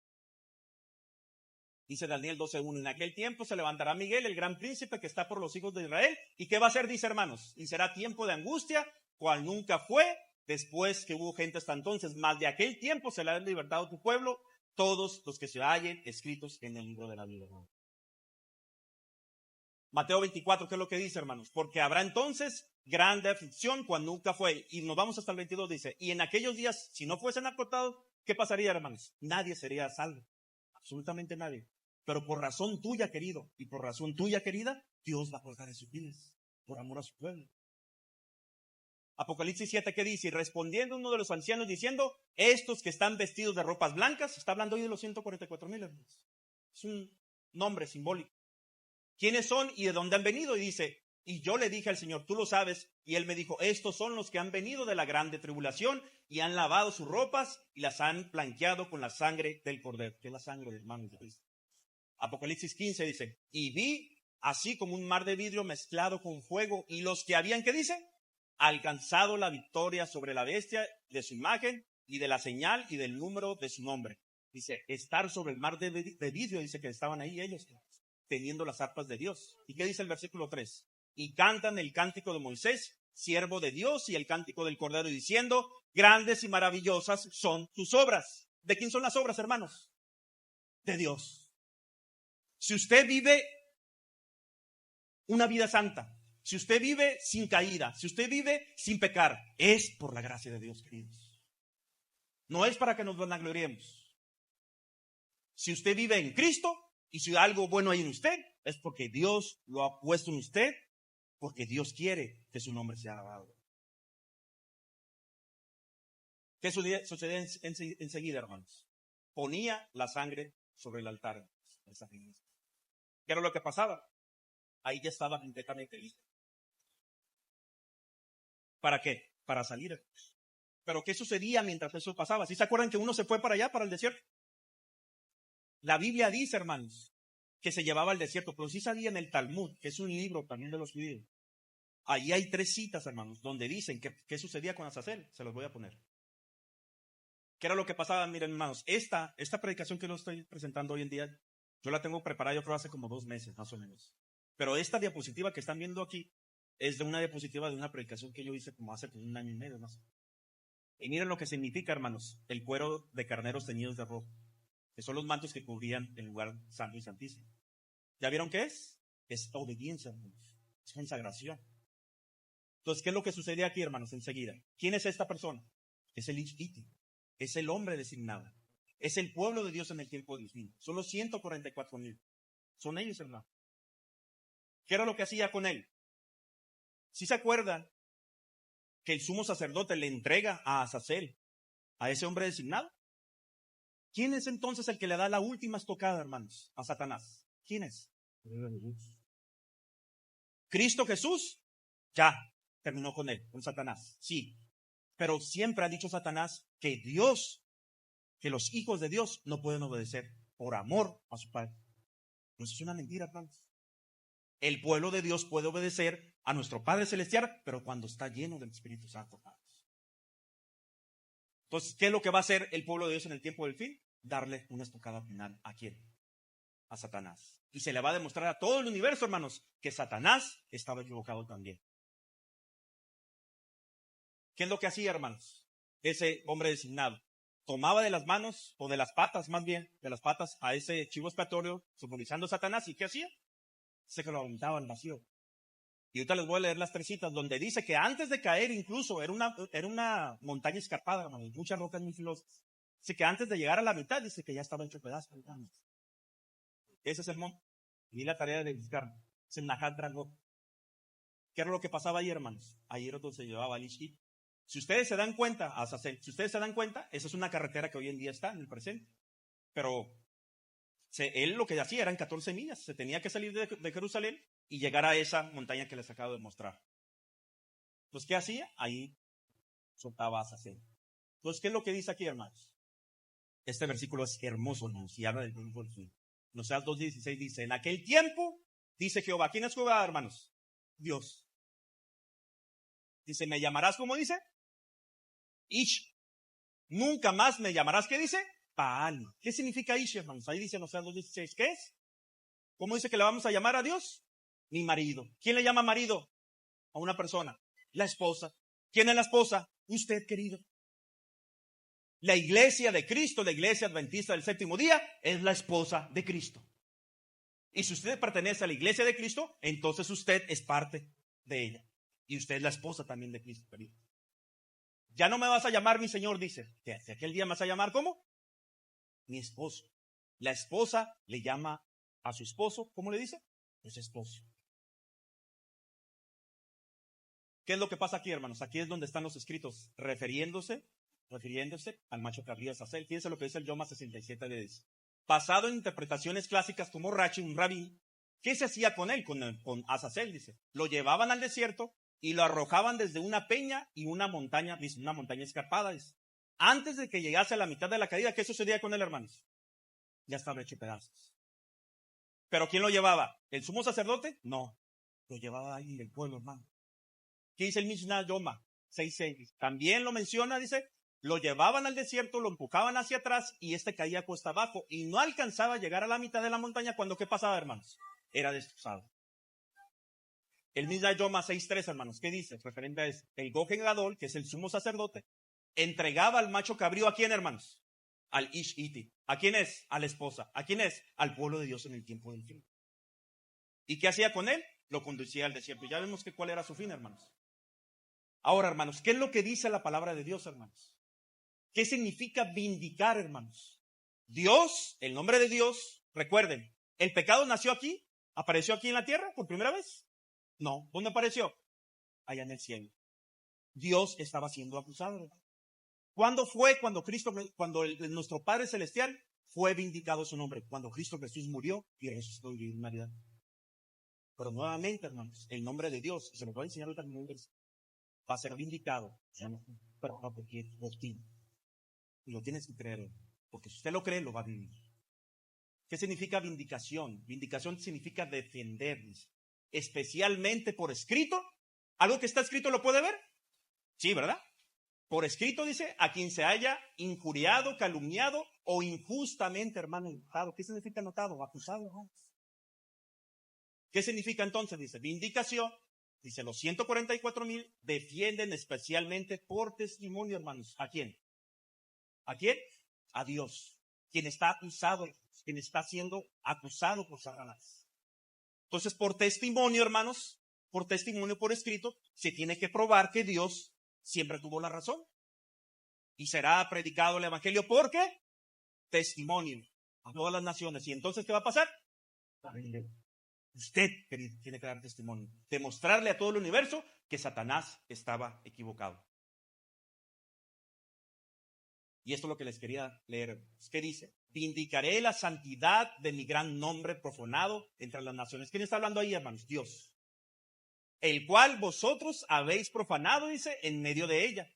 Dice Daniel 12:1, en aquel tiempo se levantará Miguel, el gran príncipe que está por los hijos de Israel. ¿Y qué va a hacer? Dice, hermanos, y será tiempo de angustia, cual nunca fue, después que hubo gente hasta entonces. Mas de aquel tiempo se le ha libertado tu pueblo, todos los que se hallen escritos en el libro de la vida. Mateo 24, ¿qué es lo que dice, hermanos? Porque habrá entonces grande aflicción cual nunca fue. Y nos vamos hasta el 22, dice, y en aquellos días, si no fuesen acotados, ¿qué pasaría, hermanos? Nadie sería salvo. Absolutamente nadie. Pero por razón tuya, querido, y por razón tuya, querida, Dios va a colgar en sus vidas, por amor a su pueblo. Apocalipsis 7, ¿qué dice? Y respondiendo uno de los ancianos diciendo, estos que están vestidos de ropas blancas, está hablando hoy de los 144,000, hermanos. Es un nombre simbólico. ¿Quiénes son y de dónde han venido? Y dice, y yo le dije al Señor, tú lo sabes, y él me dijo, estos son los que han venido de la grande tribulación y han lavado sus ropas y las han blanqueado con la sangre del Cordero, que es la sangre del hermano de Cristo. Apocalipsis 15 dice, y vi así como un mar de vidrio mezclado con fuego, y los que habían, ¿qué dice? Alcanzado la victoria sobre la bestia de su imagen y de la señal y del número de su nombre. Dice, estar sobre el mar de vidrio, dice que estaban ahí ellos, teniendo las arpas de Dios. ¿Y qué dice el versículo 3? Y cantan el cántico de Moisés, siervo de Dios, y el cántico del Cordero, diciendo, grandes y maravillosas son tus obras. ¿De quién son las obras, hermanos? De Dios. Si usted vive una vida santa, si usted vive sin caída, si usted vive sin pecar, es por la gracia de Dios, queridos. No es para que nos vanagloriemos. Si usted vive en Cristo y si algo bueno hay en usted, es porque Dios lo ha puesto en usted, porque Dios quiere que su nombre sea alabado. ¿Qué sucede enseguida, hermanos? Ponía la sangre sobre el altar. ¿Qué era lo que pasaba? Ahí ya estaba completamente listo. ¿Para qué? Para salir. Pero ¿qué sucedía mientras eso pasaba? ¿Sí se acuerdan que uno se fue para allá, para el desierto? La Biblia dice, hermanos, que se llevaba al desierto, pero sí sabía en el Talmud, que es un libro también de los judíos. Ahí hay 3 citas, hermanos, donde dicen qué sucedía con Azazel. Se los voy a poner. ¿Qué era lo que pasaba? Miren, hermanos, esta predicación que yo estoy presentando hoy en día, yo la tengo preparada, yo creo, hace como 2 meses, más o menos. Pero esta diapositiva que están viendo aquí es de una diapositiva de una predicación que yo hice como hace 1 año y medio, más o menos. Y miren lo que significa, hermanos, el cuero de carneros teñidos de rojo, que son los mantos que cubrían el lugar santo y santísimo. ¿Ya vieron qué es? Es obediencia, hermanos. Es consagración. Entonces, ¿qué es lo que sucede aquí, hermanos, enseguida? ¿Quién es esta persona? Es el Ishbiti. Es el hombre designado. Es el pueblo de Dios en el tiempo de fin. Son los 144,000. Son ellos, hermano. ¿Qué era lo que hacía con él? ¿Sí se acuerdan que el sumo sacerdote le entrega a Azazel, a ese hombre designado? ¿Quién es entonces el que le da la última estocada, hermanos, a Satanás? ¿Quién es? Cristo Jesús ya terminó con él, con Satanás. Sí, pero siempre ha dicho Satanás que Dios, que los hijos de Dios no pueden obedecer por amor a su Padre. No, eso es una mentira, hermanos. El pueblo de Dios puede obedecer a nuestro Padre Celestial, pero cuando está lleno del Espíritu Santo. Entonces, ¿qué es lo que va a hacer el pueblo de Dios en el tiempo del fin? Darle una estocada final. ¿A quién? A Satanás. Y se le va a demostrar a todo el universo, hermanos, que Satanás estaba equivocado también. ¿Qué es lo que hacía, hermanos? Ese hombre designado tomaba de las manos, o de las patas más bien, de las patas a ese chivo expiatorio, simbolizando a Satanás. ¿Y qué hacía? Se que lo aventaba al vacío. Y ahorita les voy a leer las 3 citas donde dice que antes de caer incluso era una montaña escarpada, hermanos, muchas rocas muy filosas. Dice que antes de llegar a la mitad, dice que ya estaba hecho pedazos. Ese es el monte. Y la tarea de buscar. Es el Nahat Dragó. ¿Qué era lo que pasaba ahí, hermanos? Ahí era donde se llevaba al Ishbit. Si ustedes se dan cuenta, esa es una carretera que hoy en día está en el presente. Pero él lo que hacía eran 14 millas. Se tenía que salir de Jerusalén y llegar a esa montaña que les acabo de mostrar. Entonces, ¿qué hacía? Ahí soltaba a Azazel. Entonces, ¿qué es lo que dice aquí, hermanos? Este versículo es hermoso, hermanos, y habla del tiempo del fin. En Oseas 2:16 dice, en aquel tiempo, dice Jehová. ¿Quién es Jehová, hermanos? Dios. Dice, ¿me llamarás como dice? Ish. Nunca más me llamarás, ¿qué dice? Baal. ¿Qué significa Ish, hermanos? Ahí dice en Oseas 2:16, ¿qué es? ¿Cómo dice que le vamos a llamar a Dios? Mi marido. ¿Quién le llama marido? A una persona. La esposa. ¿Quién es la esposa? Usted, querido. La iglesia de Cristo, la iglesia adventista del séptimo día, es la esposa de Cristo. Y si usted pertenece a la iglesia de Cristo, entonces usted es parte de ella. Y usted es la esposa también de Cristo, querido. Ya no me vas a llamar mi Señor, dice. Que aquel día me vas a llamar, ¿cómo? Mi esposo. La esposa le llama a su esposo, ¿cómo le dice? Pues esposo. ¿Qué es lo que pasa aquí, hermanos? Aquí es donde están los escritos, refiriéndose al macho cabrío Azazel. Fíjense lo que dice el Yoma 67 de dice. Basado en interpretaciones clásicas como Rashi, un rabí, ¿qué se hacía con él? Con Azazel, dice. Lo llevaban al desierto y lo arrojaban desde una peña y una montaña, dice, una montaña escarpada, dice. Antes de que llegase a la mitad de la caída, ¿qué sucedía con él, hermanos? Ya estaba hecho pedazos. ¿Pero quién lo llevaba? ¿El sumo sacerdote? No. Lo llevaba ahí el pueblo, hermano. ¿Qué dice el Mishnah Yoma 6:6? También lo menciona, dice, lo llevaban al desierto, lo empujaban hacia atrás y caía cuesta abajo y no alcanzaba a llegar a la mitad de la montaña cuando ¿qué pasaba, hermanos? Era destrozado. El Mishnah Yoma 6:3, hermanos, ¿qué dice? Referente a eso. El Gojen Gadol, que es el sumo sacerdote, entregaba al macho cabrío, ¿a quién, hermanos? Al Ish-Iti. ¿A quién es? A la esposa. ¿A quién es? Al pueblo de Dios en el tiempo del fin. ¿Y qué hacía con él? Lo conducía al desierto. Ya vemos cuál era su fin, hermanos. Ahora, hermanos, ¿qué es lo que dice la palabra de Dios, hermanos? ¿Qué significa vindicar, hermanos? Dios, el nombre de Dios, recuerden, ¿el pecado nació aquí? ¿Apareció aquí en la tierra por primera vez? No. ¿Dónde apareció? Allá en el cielo. Dios estaba siendo acusado, hermano. ¿Cuándo fue cuando nuestro Padre Celestial fue vindicado su nombre? Cuando Cristo Jesús murió y resucitó y vivió en Navidad. Pero nuevamente, hermanos, el nombre de Dios, se lo voy a enseñar ahorita en el nombre, va a ser vindicado, pero no porque es por ti. Y lo tienes que creer, porque si usted lo cree, lo va a vivir. ¿Qué significa vindicación? Vindicación significa defender, especialmente por escrito. ¿Algo que está escrito lo puede ver? Sí, ¿verdad? Por escrito dice, a quien se haya injuriado, calumniado o injustamente, hermano, notado. ¿Qué significa notado? Acusado, ¿no? ¿Qué significa entonces? Dice, vindicación. Dice, los 144,000 defienden especialmente por testimonio, hermanos. ¿A quién? ¿A quién? A Dios. Quien está acusado, quien está siendo acusado por Satanás. Entonces, por testimonio, hermanos, por testimonio por escrito, se tiene que probar que Dios siempre tuvo la razón. Y será predicado el evangelio, ¿por qué? Testimonio a todas las naciones. ¿Y entonces qué va a pasar? Usted, querido, tiene que dar testimonio. Demostrarle a todo el universo que Satanás estaba equivocado. Y esto es lo que les quería leer. ¿Qué dice? Vindicaré la santidad de mi gran nombre profanado entre las naciones. ¿Quién está hablando ahí, hermanos? Dios. El cual vosotros habéis profanado, dice, en medio de ella.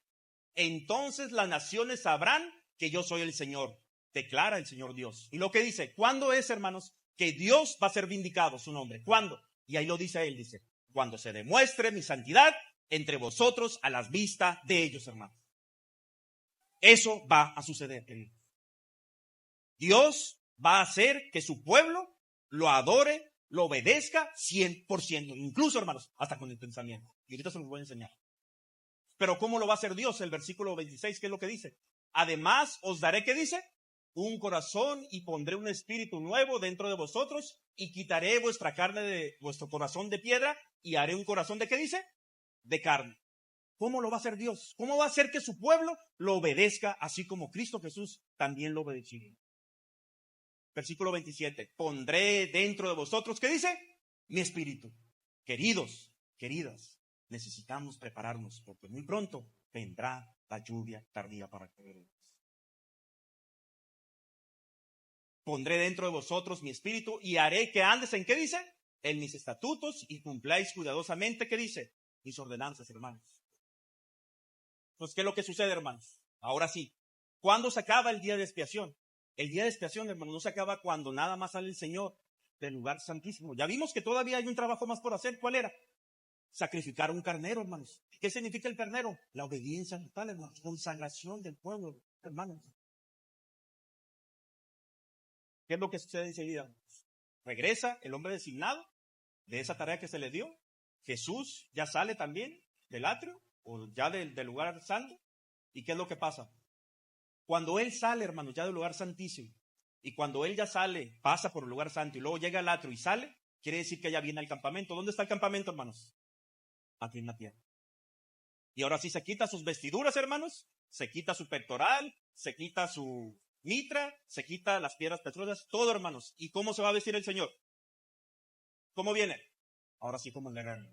Entonces las naciones sabrán que yo soy el Señor, declara el Señor Dios. Y lo que dice, ¿cuándo es, hermanos, que Dios va a ser vindicado su nombre? ¿Cuándo? Y ahí lo dice él, dice, cuando se demuestre mi santidad entre vosotros a las vistas de ellos, hermanos. Eso va a suceder, querido. Dios va a hacer que su pueblo lo adore, lo obedezca 100%, incluso, hermanos, hasta con el pensamiento. Y ahorita se los voy a enseñar. Pero ¿cómo lo va a hacer Dios? El versículo 26, ¿qué es lo que dice? Además, os daré, ¿qué dice? Un corazón y pondré un espíritu nuevo dentro de vosotros y quitaré vuestra carne de vuestro corazón de piedra y haré un corazón de, ¿qué dice? De carne. ¿Cómo lo va a hacer Dios? ¿Cómo va a hacer que su pueblo lo obedezca así como Cristo Jesús también lo obedeció? Versículo 27. Pondré dentro de vosotros, ¿qué dice? Mi espíritu. Queridos, queridas, necesitamos prepararnos porque muy pronto vendrá la lluvia tardía para que pondré dentro de vosotros mi espíritu y haré que andes en, ¿qué dice? En mis estatutos y cumpláis cuidadosamente, ¿qué dice? Mis ordenanzas, hermanos. Entonces, ¿qué es lo que sucede, hermanos? Ahora sí, ¿cuándo se acaba el día de expiación? El día de expiación, hermano, no se acaba cuando nada más sale el Señor del lugar santísimo. Ya vimos que todavía hay un trabajo más por hacer. ¿Cuál era? Sacrificar un carnero, hermanos. ¿Qué significa el carnero? La obediencia total, hermanos. Consagración del pueblo, hermanos. ¿Qué es lo que sucede enseguida? Regresa el hombre designado de esa tarea que se le dio. Jesús ya sale también del atrio o ya del lugar santo. ¿Y qué es lo que pasa? Cuando Él sale, hermanos, ya del lugar santísimo, y cuando Él ya sale, pasa por el lugar santo y luego llega al atrio y sale, quiere decir que ya viene al campamento. ¿Dónde está el campamento, hermanos? Aquí en la tierra. Y ahora sí se quita sus vestiduras, hermanos, se quita su pectoral, se quita su mitra, se quita las piedras preciosas, todo, hermanos. ¿Y cómo se va a vestir el Señor? ¿Cómo viene? Ahora sí, como el guerrero.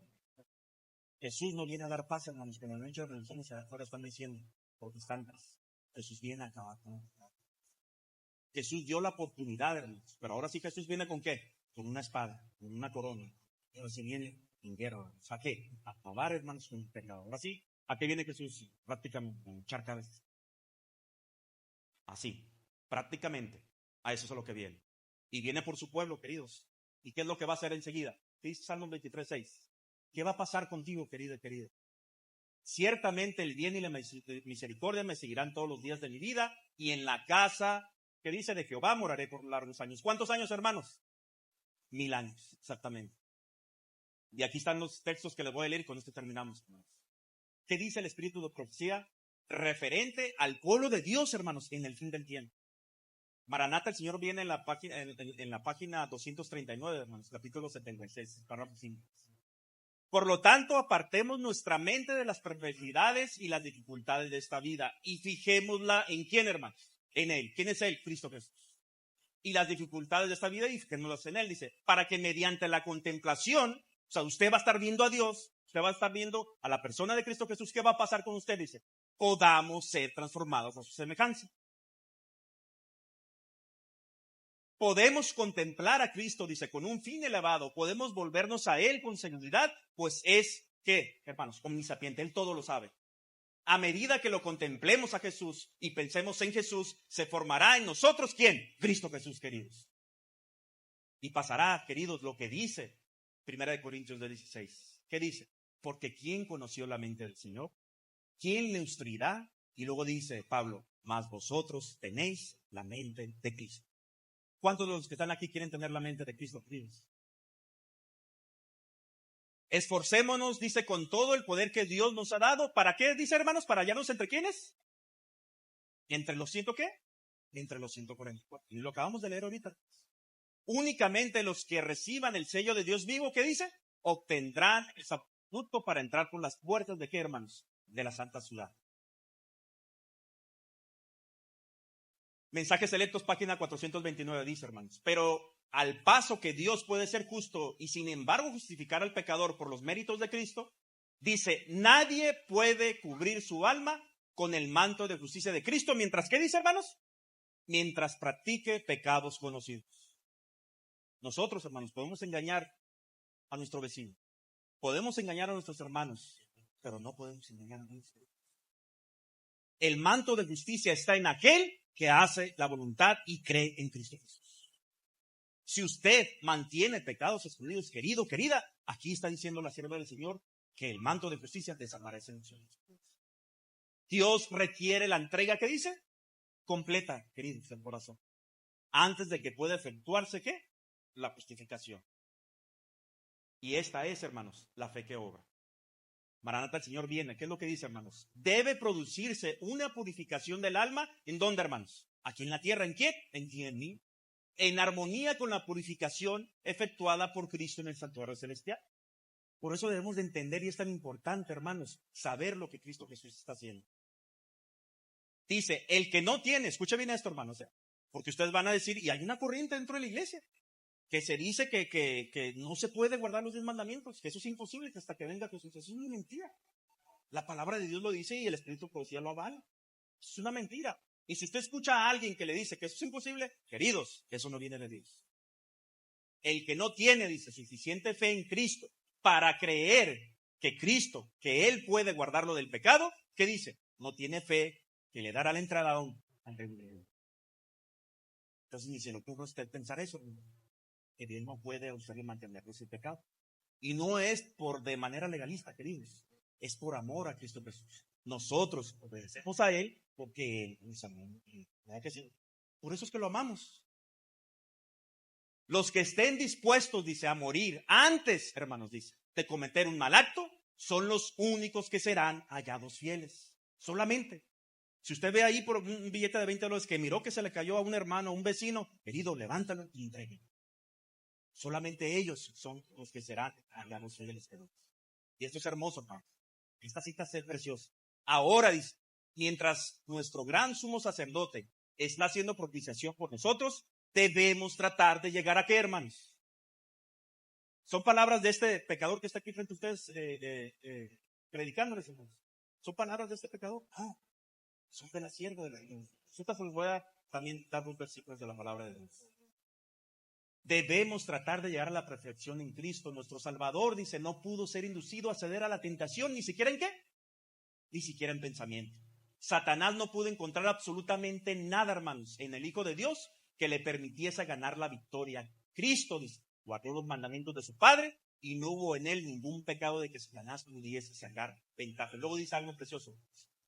Jesús no viene a dar paz, hermanos, como muchas religiones ahora están diciendo, protestantes. Jesús viene a acabar con esto. Jesús dio la oportunidad, hermanos, pero ahora sí Jesús viene ¿con qué? Con una espada, con una corona. Ahora sí viene en guerra. O sea, ¿qué? A acabar, hermanos, con el pecado. Ahora sí, ¿a qué viene Jesús? Prácticamente, a echar cabezas. Así, prácticamente, a eso es a lo que viene. Y viene por su pueblo, queridos. ¿Y qué es lo que va a hacer enseguida? Dice Salmo 23:6. ¿Qué va a pasar contigo, querido y querida? Ciertamente el bien y la misericordia me seguirán todos los días de mi vida, y en la casa que dice de Jehová moraré por largos años. ¿Cuántos años, hermanos? 1000 años, exactamente. Y aquí están los textos que les voy a leer y con esto terminamos. ¿Qué dice el Espíritu de profecía referente al pueblo de Dios, hermanos, en el fin del tiempo? Maranata, el Señor viene en la página 239, hermanos, capítulo 76, párrafo 5. Por lo tanto, apartemos nuestra mente de las perversidades y las dificultades de esta vida y fijémosla en quién, hermanos, en Él. ¿Quién es Él? Cristo Jesús. Y las dificultades de esta vida y fijémoslas en Él, dice, para que mediante la contemplación, o sea, usted va a estar viendo a Dios, usted va a estar viendo a la persona de Cristo Jesús. ¿Qué va a pasar con usted? Dice, podamos ser transformados a su semejanza. Podemos contemplar a Cristo, dice, con un fin elevado. Podemos volvernos a Él con seguridad, pues es, ¿qué, hermanos? Omnisapiente, Él todo lo sabe. A medida que lo contemplemos a Jesús y pensemos en Jesús, se formará en nosotros, ¿quién? Cristo Jesús, queridos. Y pasará, queridos, lo que dice 1 Corintios 16. ¿Qué dice? Porque ¿quién conoció la mente del Señor? ¿Quién le instruirá? Y luego dice Pablo, mas vosotros tenéis la mente de Cristo. ¿Cuántos de los que están aquí quieren tener la mente de Cristo? Esforcémonos, dice, con todo el poder que Dios nos ha dado. ¿Para qué, dice, hermanos? ¿Para hallarnos entre quiénes? ¿Entre los ¿qué? Entre los 144. Y lo acabamos de leer ahorita. Únicamente los que reciban el sello de Dios vivo, ¿qué dice? Obtendrán el estatuto para entrar por las puertas de ¿qué, hermanos? De la santa ciudad. Mensajes selectos, página 429, dice, hermanos. Pero al paso que Dios puede ser justo y sin embargo justificar al pecador por los méritos de Cristo, dice, nadie puede cubrir su alma con el manto de justicia de Cristo. Mientras, ¿qué dice, hermanos? Mientras practique pecados conocidos. Nosotros, hermanos, podemos engañar a nuestro vecino. Podemos engañar a nuestros hermanos, pero no podemos engañar a Dios. El manto de justicia está en aquel que hace la voluntad y cree en Cristo Jesús. Si usted mantiene pecados escondidos, querido, querida, aquí está diciendo la sierva del Señor que el manto de justicia desaparece en nosotros. Dios requiere la entrega, ¿qué dice? Completa, queridos, del corazón. Antes de que pueda efectuarse, ¿qué? La justificación. Y esta es, hermanos, la fe que obra. Maranata, el Señor viene. ¿Qué es lo que dice, hermanos? Debe producirse una purificación del alma. ¿En dónde, hermanos? Aquí en la tierra. ¿En quién? En ti, en mí. En armonía con la purificación efectuada por Cristo en el santuario celestial. Por eso debemos de entender, y es tan importante, hermanos, saber lo que Cristo Jesús está haciendo. Dice, el que no tiene, escucha bien esto, hermanos, porque ustedes van a decir, y hay una corriente dentro de la iglesia, que se dice que no se puede guardar los 10 mandamientos, que eso es imposible, que hasta que venga Jesús. Eso es una mentira. La palabra de Dios lo dice y el Espíritu de profecía lo avala. Es una mentira. Y si usted escucha a alguien que le dice que eso es imposible, queridos, eso no viene de Dios. El que no tiene, dice, suficiente fe en Cristo para creer que Cristo, que Él puede guardarlo del pecado, ¿qué dice? No tiene fe que le dará la entrada a un Entonces ni se le ocurre a usted pensar eso, que Dios no puede a usted mantenerlo sin pecado. Y no es de manera legalista, queridos. Es por amor a Cristo Jesús. Nosotros obedecemos a Él porque Él nos amó. ¿Verdad que sí? Por eso es que lo amamos. Los que estén dispuestos, dice, a morir antes, hermanos, dice, de cometer un mal acto, son los únicos que serán hallados fieles. Solamente. Si usted ve ahí por un billete de $20 que miró que se le cayó a un hermano, a un vecino, querido, levántalo y entréguelo. Solamente ellos son los que serán hallados fieles. Y esto es hermoso, hermano. Esta cita es preciosa. Ahora dice, mientras nuestro gran sumo sacerdote está haciendo propiciación por nosotros, debemos tratar de llegar a qué, hermanos. Son palabras de este pecador que está aquí frente a ustedes predicándoles, hermanos. Son palabras de este pecador. Son de la sierva de la iglesia. Nosotros les voy a también dar dos versículos de la palabra de Dios. Debemos tratar de llegar a la perfección en Cristo. Nuestro Salvador, dice, no pudo ser inducido a ceder a la tentación, ni siquiera en qué, ni siquiera en pensamiento. Satanás no pudo encontrar absolutamente nada, hermanos, en el Hijo de Dios que le permitiese ganar la victoria. Cristo, dice, guardó los mandamientos de su Padre y no hubo en él ningún pecado de que Satanás pudiese sacar ventaja. Luego dice algo precioso.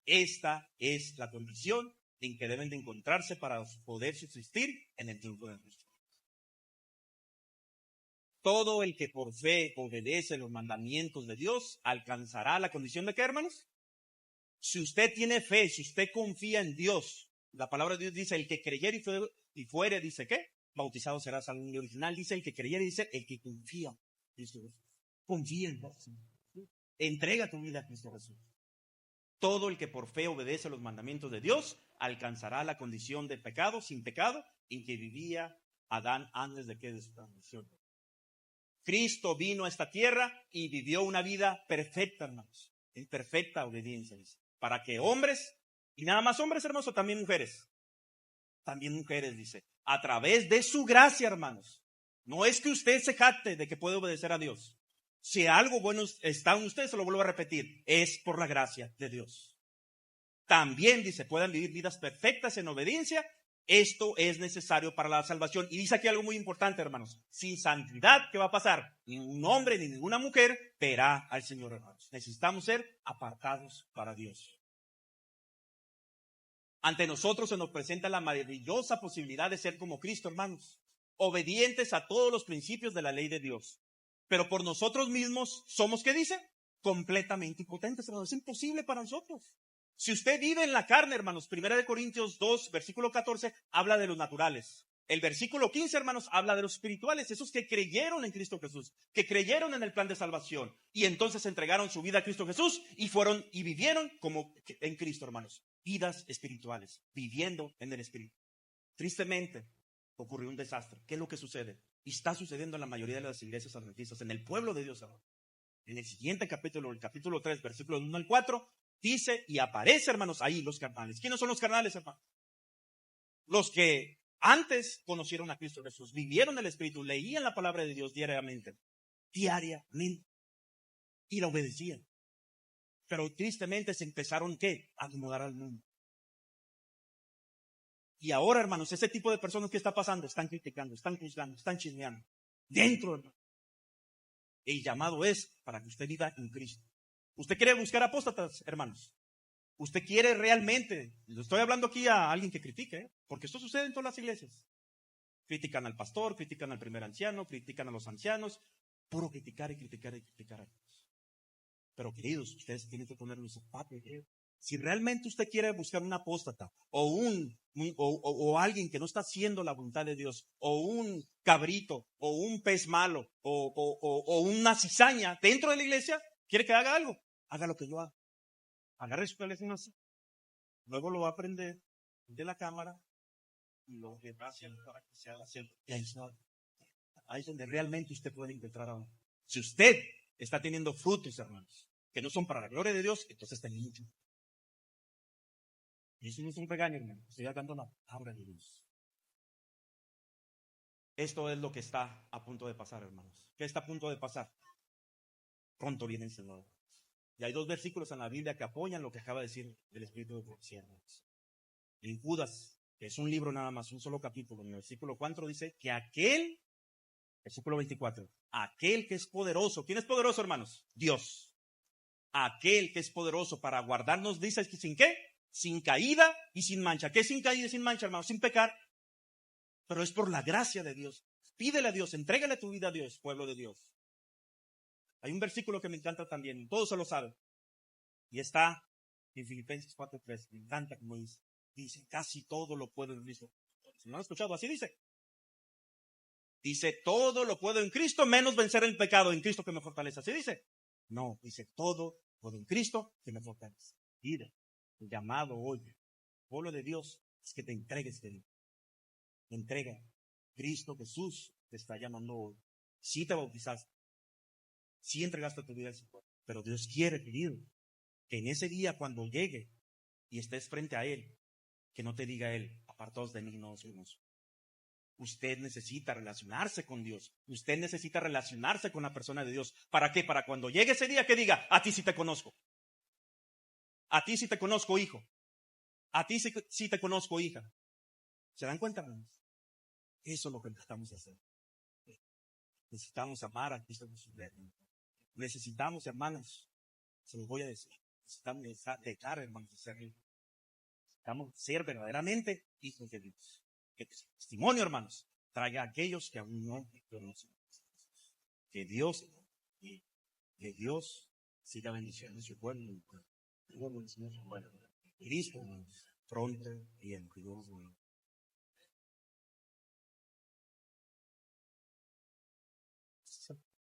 Esta es la condición en que deben de encontrarse para poder subsistir en el tiempo de Cristo. Todo el que por fe obedece los mandamientos de Dios alcanzará la condición de ¿qué, hermanos? Si usted tiene fe, si usted confía en Dios, la palabra de Dios dice, el que creyere y fuere, dice ¿qué? Bautizado será salvo. En el original dice, el que creyere, dice, el que confía. Confía en Dios. Entrega tu vida a Cristo Jesús. Todo el que por fe obedece los mandamientos de Dios alcanzará la condición de pecado, sin pecado, en que vivía Adán antes de que de su transmisión. Cristo vino a esta tierra y vivió una vida perfecta, hermanos, en perfecta obediencia, dice, para que hombres, y nada más hombres, hermanos, o también mujeres, dice, a través de su gracia, hermanos. No es que usted se jacte de que puede obedecer a Dios. Si algo bueno está en usted, se lo vuelvo a repetir, es por la gracia de Dios. También, dice, puedan vivir vidas perfectas en obediencia. Esto es necesario para la salvación. Y dice aquí algo muy importante, hermanos. Sin santidad, ¿qué va a pasar? Ningún hombre ni ninguna mujer verá al Señor, hermanos. Necesitamos ser apartados para Dios. Ante nosotros se nos presenta la maravillosa posibilidad de ser como Cristo, hermanos. Obedientes a todos los principios de la ley de Dios. Pero por nosotros mismos somos, ¿qué dice? Completamente impotentes, hermanos. Es imposible para nosotros. Si usted vive en la carne, hermanos, 1 Corintios 2, versículo 14, habla de los naturales. El versículo 15, hermanos, habla de los espirituales, esos que creyeron en Cristo Jesús, que creyeron en el plan de salvación, y entonces entregaron su vida a Cristo Jesús y fueron y vivieron como en Cristo, hermanos. Vidas espirituales, viviendo en el Espíritu. Tristemente, ocurrió un desastre. ¿Qué es lo que sucede? Y está sucediendo en la mayoría de las iglesias adventistas, en el pueblo de Dios ahora. En el siguiente capítulo, el capítulo 3, versículos 1 al 4, dice y aparece, hermanos, ahí los carnales. ¿Quiénes son los carnales, hermanos? Los que antes conocieron a Cristo Jesús, vivieron el Espíritu, leían la palabra de Dios diariamente, y la obedecían. Pero tristemente se empezaron, ¿qué? A acomodar al mundo. Y ahora, hermanos, ese tipo de personas, ¿qué está pasando? Están criticando, están juzgando, están chismeando. Dentro, hermano. El llamado es para que usted viva en Cristo. ¿Usted quiere buscar apóstatas, hermanos? ¿Usted quiere realmente? Le estoy hablando aquí a alguien que critique, porque esto sucede en todas las iglesias. Critican al pastor, critican al primer anciano, critican a los ancianos. Puro criticar y criticar y criticar a Dios. Pero queridos, ustedes tienen que poner los zapatos. Si realmente usted quiere buscar un apóstata o alguien que no está haciendo la voluntad de Dios, o un cabrito, o un pez malo, o una cizaña dentro de la iglesia, quiere que haga algo, haga lo que yo hago. Agarre su teléfono así, luego lo va a prender de la cámara y lo va a hacer para que se haga siempre. Ahí es donde realmente usted puede encontrar a uno. Si usted está teniendo frutos, hermanos, que no son para la gloria de Dios, entonces está mucho. Y eso no es un regaño, hermano. Estoy dando la palabra de Dios. Esto es lo que está a punto de pasar, hermanos. ¿Qué está a punto de pasar? Pronto viene el Señor. Y hay dos versículos en la Biblia que apoyan lo que acaba de decir el Espíritu de profecía. En Judas, que es un libro nada más, un solo capítulo, en el versículo 4 dice que aquel, versículo 24, aquel que es poderoso, ¿quién es poderoso, hermanos? Dios. Aquel que es poderoso para guardarnos, dice, ¿sin qué? Sin caída y sin mancha. ¿Qué es sin caída y sin mancha, hermanos? Sin pecar. Pero es por la gracia de Dios. Pídele a Dios, entrégale tu vida a Dios, pueblo de Dios. Hay un versículo que me encanta también, todos se lo saben. Y está en Filipenses 4:3. Me encanta como dice. Dice, casi todo lo puedo en Cristo. ¿No han escuchado? Así dice. Dice, todo lo puedo en Cristo, menos vencer el pecado en Cristo que me fortalece. Así dice. No, dice, todo puedo en Cristo que me fortalece. Mira, el llamado hoy, pueblo de Dios, es que te entregues de Dios. Entrega. Cristo Jesús te está llamando hoy. Sí te bautizaste. Sí entregaste tu vida al Señor. Pero Dios quiere, querido, que en ese día cuando llegue y estés frente a Él, que no te diga Él, apartaos de mí, no os conozco. Usted necesita relacionarse con Dios. Usted necesita relacionarse con la persona de Dios. ¿Para qué? Para cuando llegue ese día que diga, a ti sí te conozco. A ti sí te conozco, hijo. A ti sí te conozco, hija. ¿Se dan cuenta, hermanos? Eso es lo que necesitamos hacer. Necesitamos amar a Cristo Jesús. Necesitamos, hermanos, se los voy a decir, necesitamos dejar, hermanos, de ser. Necesitamos ser verdaderamente hijos de Dios. Que tu testimonio, hermanos, traiga a aquellos que aún no conocen. Que Dios siga bendiciendo su pueblo. Cristo pronto y en Dios.